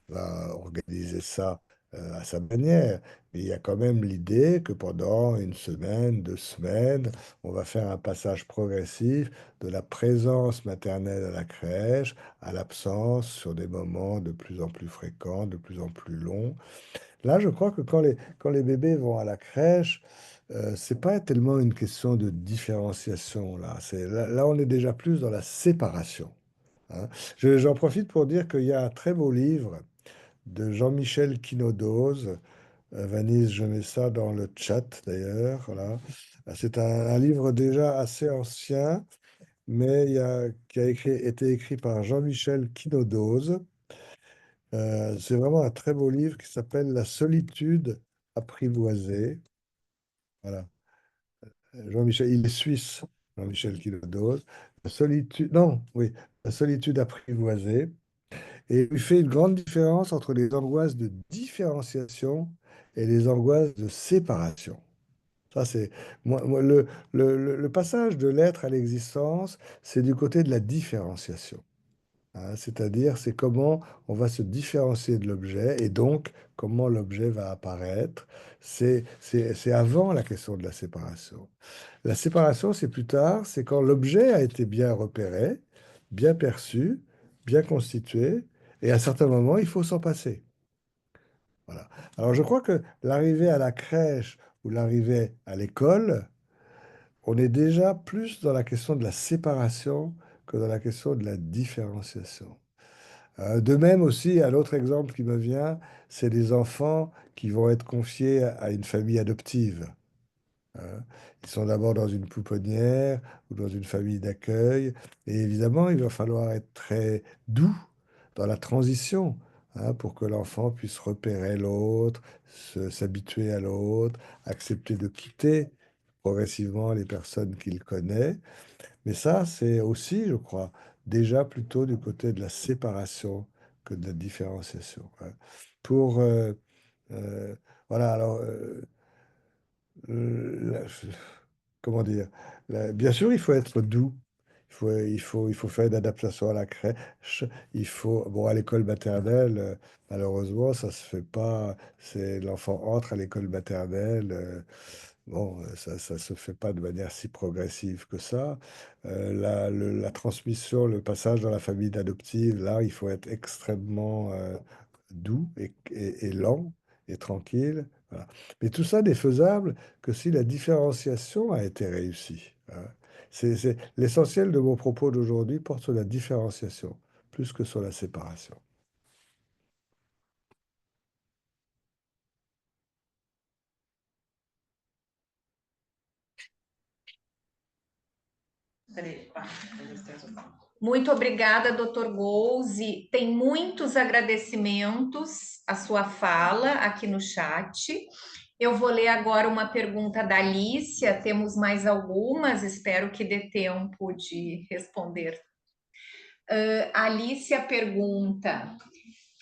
Speaker 4: va organiser ça à sa manière. Mais il y a quand même l'idée que pendant une semaine, 2 semaines, on va faire un passage progressif de la présence maternelle à la crèche à l'absence sur des moments de plus en plus fréquents, de plus en plus longs. Là, je crois que quand les bébés vont à la crèche, c'est pas tellement une question de différenciation, là. Là, on est déjà plus dans la séparation, hein. J'en profite pour dire qu'il y a un très beau livre de Jean-Michel Quinaudose. Vanessa, je mets ça dans le chat d'ailleurs. Voilà. C'est un livre déjà assez ancien, mais qui a été écrit par Jean-Michel Quinaudose. C'est vraiment un très beau livre qui s'appelle La solitude apprivoisée. Voilà. Jean-Michel, il est suisse, Jean-Michel Quilodose. La solitude, non, oui, La solitude apprivoisée. Et il fait une grande différence entre les angoisses de différenciation et les angoisses de séparation. Ça, c'est le passage de l'être à l'existence, c'est du côté de la différenciation, hein. C'est-à-dire, c'est comment on va se différencier de l'objet et donc comment l'objet va apparaître. C'est avant la question de la séparation. La séparation, c'est plus tard, c'est quand l'objet a été bien repéré, bien perçu, bien constitué, et à un certain moment, il faut s'en passer. Voilà. Alors, je crois que l'arrivée à la crèche ou l'arrivée à l'école, on est déjà plus dans la question de la séparation que dans la question de la différenciation. De même aussi, un autre exemple qui me vient, c'est les enfants qui vont être confiés à une famille adoptive, hein. Ils sont d'abord dans une pouponnière ou dans une famille d'accueil. Et évidemment, il va falloir être très doux dans la transition, hein, pour que l'enfant puisse repérer l'autre, s'habituer à l'autre, accepter de quitter progressivement les personnes qu'il connaît. Mais ça, c'est aussi, je crois, déjà plutôt du côté de la séparation que de la différenciation, hein. Pour, euh, voilà, alors, la- comment dire, bien sûr, il faut être doux. Il faut faire une adaptation à la crèche. Il faut, bon, à l'école maternelle, malheureusement, ça se fait pas. C'est l'enfant entre à l'école maternelle. Bon, ça se fait pas de manière si progressive que ça. La transmission, le passage dans la famille adoptive, là, il faut être extrêmement doux et lent et tranquille. Voilà. Mais tout ça n'est faisable que si la différenciation a été réussie, hein. L'essentiel de mon propos d'aujourd'hui porte sur la différenciation, plus que sur la séparation.
Speaker 2: Muito obrigada, Dr. Gouze. Tem muitos agradecimentos à sua fala aqui no chat. Eu vou ler agora uma pergunta da Alicia, temos mais algumas, espero que dê tempo de responder. A Alicia pergunta,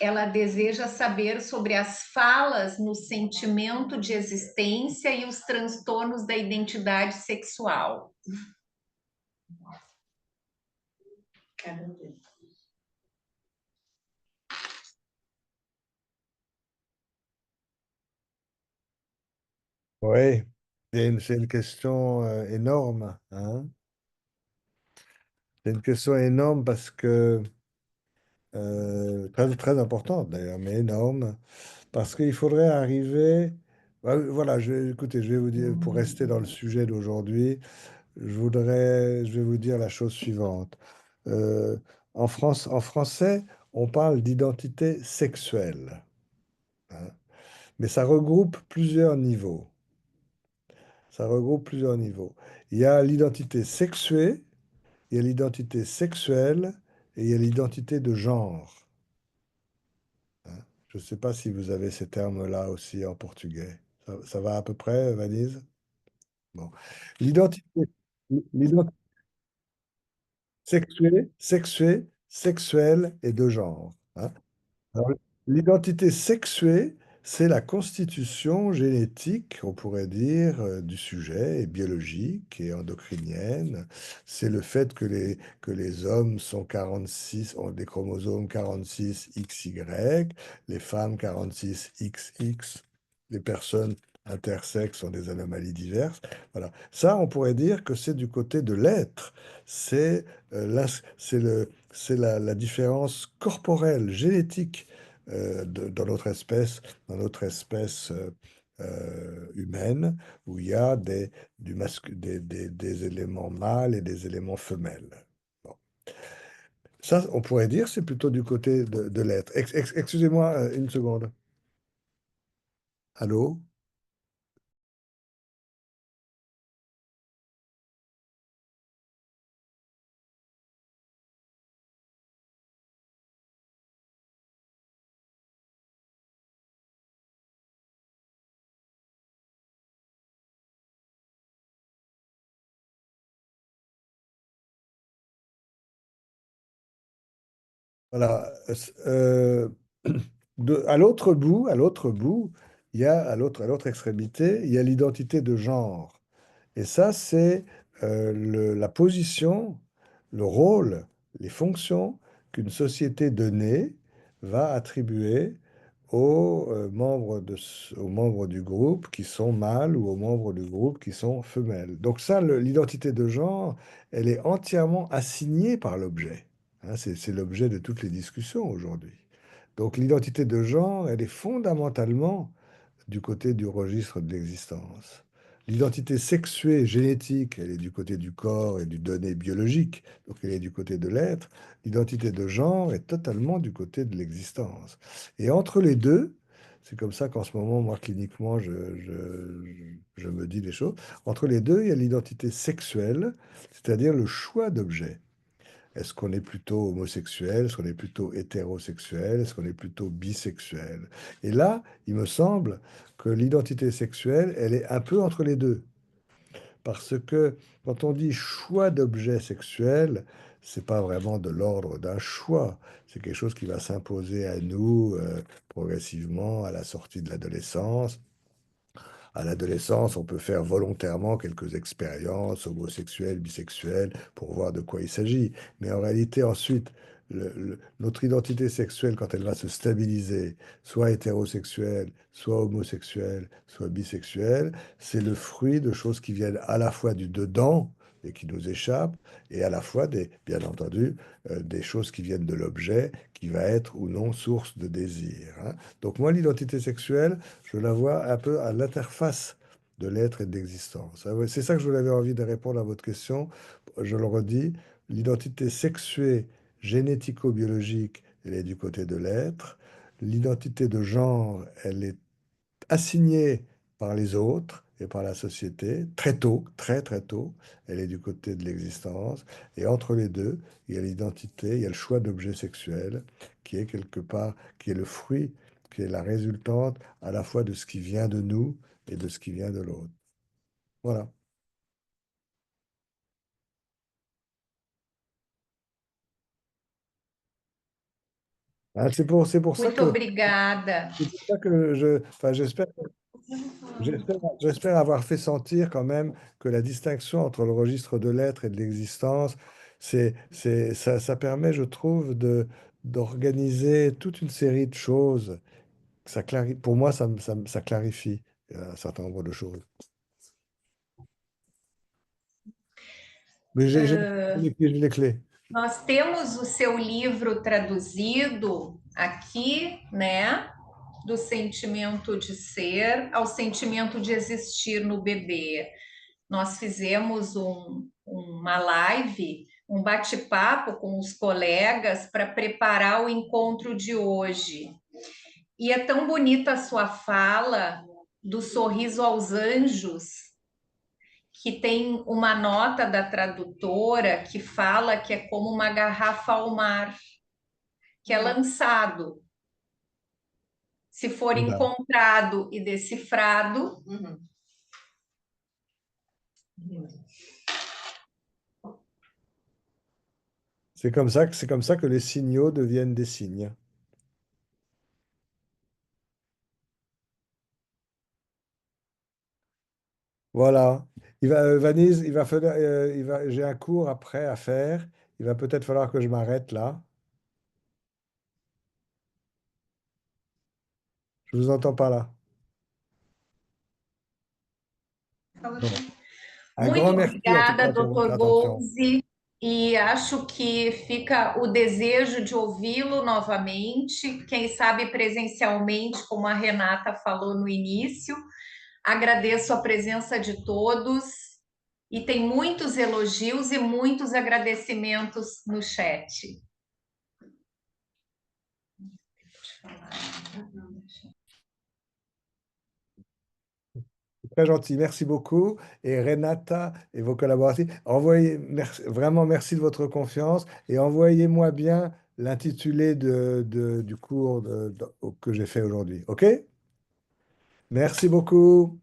Speaker 2: ela deseja saber sobre as falas no sentimento de existência e os transtornos da identidade sexual.
Speaker 4: Oui, c'est une question énorme, hein. C'est une question énorme parce que, très, très importante d'ailleurs, mais énorme, parce qu'il faudrait arriver, voilà, écoutez, je vais vous dire, pour rester dans le sujet d'aujourd'hui, je vais vous dire la chose suivante. En français, on parle d'identité sexuelle, hein, mais ça regroupe plusieurs niveaux. Ça regroupe plusieurs niveaux. Il y a l'identité sexuée, il y a l'identité sexuelle et il y a l'identité de genre, hein. Je ne sais pas si vous avez ces termes-là aussi en portugais. Ça va à peu près, Vanise? Bon. L'identité, l'identité sexuelle et de genre, hein. Alors, l'identité sexuée, c'est la constitution génétique, on pourrait dire, du sujet, et biologique et endocrinienne. C'est le fait que les hommes sont 46, ont des chromosomes 46 XY, les femmes 46 XX, les personnes intersexes ont des anomalies diverses. Voilà. Ça, on pourrait dire que c'est du côté de l'être. C'est la différence corporelle, génétique dans notre espèce humaine, où il y a des éléments mâles et des éléments femelles. Bon. Ça, on pourrait dire, c'est plutôt du côté de l'être. Excusez-moi une seconde. Allô? Voilà. À l'autre bout, il y a à l'autre extrémité, il y a l'identité de genre. Et ça, c'est la position, le rôle, les fonctions qu'une société donnée va attribuer aux membres du groupe qui sont mâles ou aux membres du groupe qui sont femelles. Donc ça, l'identité de genre, elle est entièrement assignée par l'objet, hein. C'est l'objet de toutes les discussions aujourd'hui. Donc l'identité de genre, elle est fondamentalement du côté du registre de l'existence. L'identité sexuée, génétique, elle est du côté du corps et du donné biologique, donc elle est du côté de l'être. L'identité de genre est totalement du côté de l'existence. Et entre les deux, c'est comme ça qu'en ce moment, moi, cliniquement, je me dis les choses. Entre les deux, il y a l'identité sexuelle, c'est-à-dire le choix d'objet. Est-ce qu'on est plutôt homosexuel? Est-ce qu'on est plutôt hétérosexuel? Est-ce qu'on est plutôt bisexuel? Et là, il me semble que l'identité sexuelle, elle est un peu entre les deux. Parce que quand on dit choix d'objet sexuel, c'est pas vraiment de l'ordre d'un choix. C'est quelque chose qui va s'imposer à nous progressivement à la sortie de l'adolescence. À l'adolescence, on peut faire volontairement quelques expériences homosexuelles, bisexuelles, pour voir de quoi il s'agit. Mais en réalité, ensuite, notre identité sexuelle, quand elle va se stabiliser, soit hétérosexuelle, soit homosexuelle, soit bisexuelle, c'est le fruit de choses qui viennent à la fois du dedans et qui nous échappent, et à la fois, bien entendu, des choses qui viennent de l'objet, qui va être ou non source de désir, hein. Donc moi, l'identité sexuelle, je la vois un peu à l'interface de l'être et de l'existence. Ah ouais, c'est ça que je voulais envie de répondre à votre question. Je le redis, l'identité sexuée, génético-biologique, elle est du côté de l'être. L'identité de genre, elle est assignée par les autres et par la société, très tôt, très très tôt, elle est du côté de l'existence. Et entre les deux, il y a l'identité, il y a le choix d'objet sexuel, qui est quelque part, qui est le fruit, qui est la résultante à la fois de ce qui vient de nous et de ce qui vient de l'autre. Voilà. Hein,
Speaker 2: Muito obrigada.
Speaker 4: c'est pour ça que enfin, j'espère avoir fait sentir quand même que la distinction entre le registre de l'être et de l'existence, ça permet, je trouve, d'organiser toute une série de choses. Pour moi, ça clarifie un certain nombre de choses. Mais j'ai les clés.
Speaker 2: Nós temos o seu livro traduzido aqui, né? Do sentimento de ser ao sentimento de existir no bebê. Nós fizemos uma live, um bate-papo com os colegas para preparar o encontro de hoje. E é tão bonita a sua fala do sorriso aos anjos, que tem uma nota da tradutora que fala que é como uma garrafa ao mar, que é lançado. Se for encontrado e decifrado,
Speaker 4: C'est comme ça que les signaux deviennent des signes. Voilà. Vanise, j'ai un cours après à faire. Il va peut-être falloir que je m'arrête là. Je vous entends pas là. Bon. Un grand
Speaker 2: muito
Speaker 4: merci en tout
Speaker 2: obrigada,
Speaker 4: cas pour votre
Speaker 2: doutor
Speaker 4: attention.
Speaker 2: Golzi, e acho que fica o desejo de ouvi-lo novamente, quem sabe presencialmente, como a Renata falou no início. Agradeço a presença de todos e tem muitos elogios e muitos agradecimentos no chat.
Speaker 4: Très gentil, merci beaucoup. Et Renata et vos collaborateurs, vraiment merci de votre confiance et envoyez-moi bien l'intitulé du cours que j'ai fait aujourd'hui. OK? Merci beaucoup.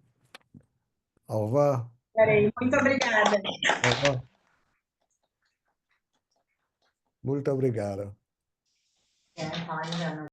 Speaker 4: Au revoir.
Speaker 1: Muito obrigada.
Speaker 4: Au revoir. Muito obrigado.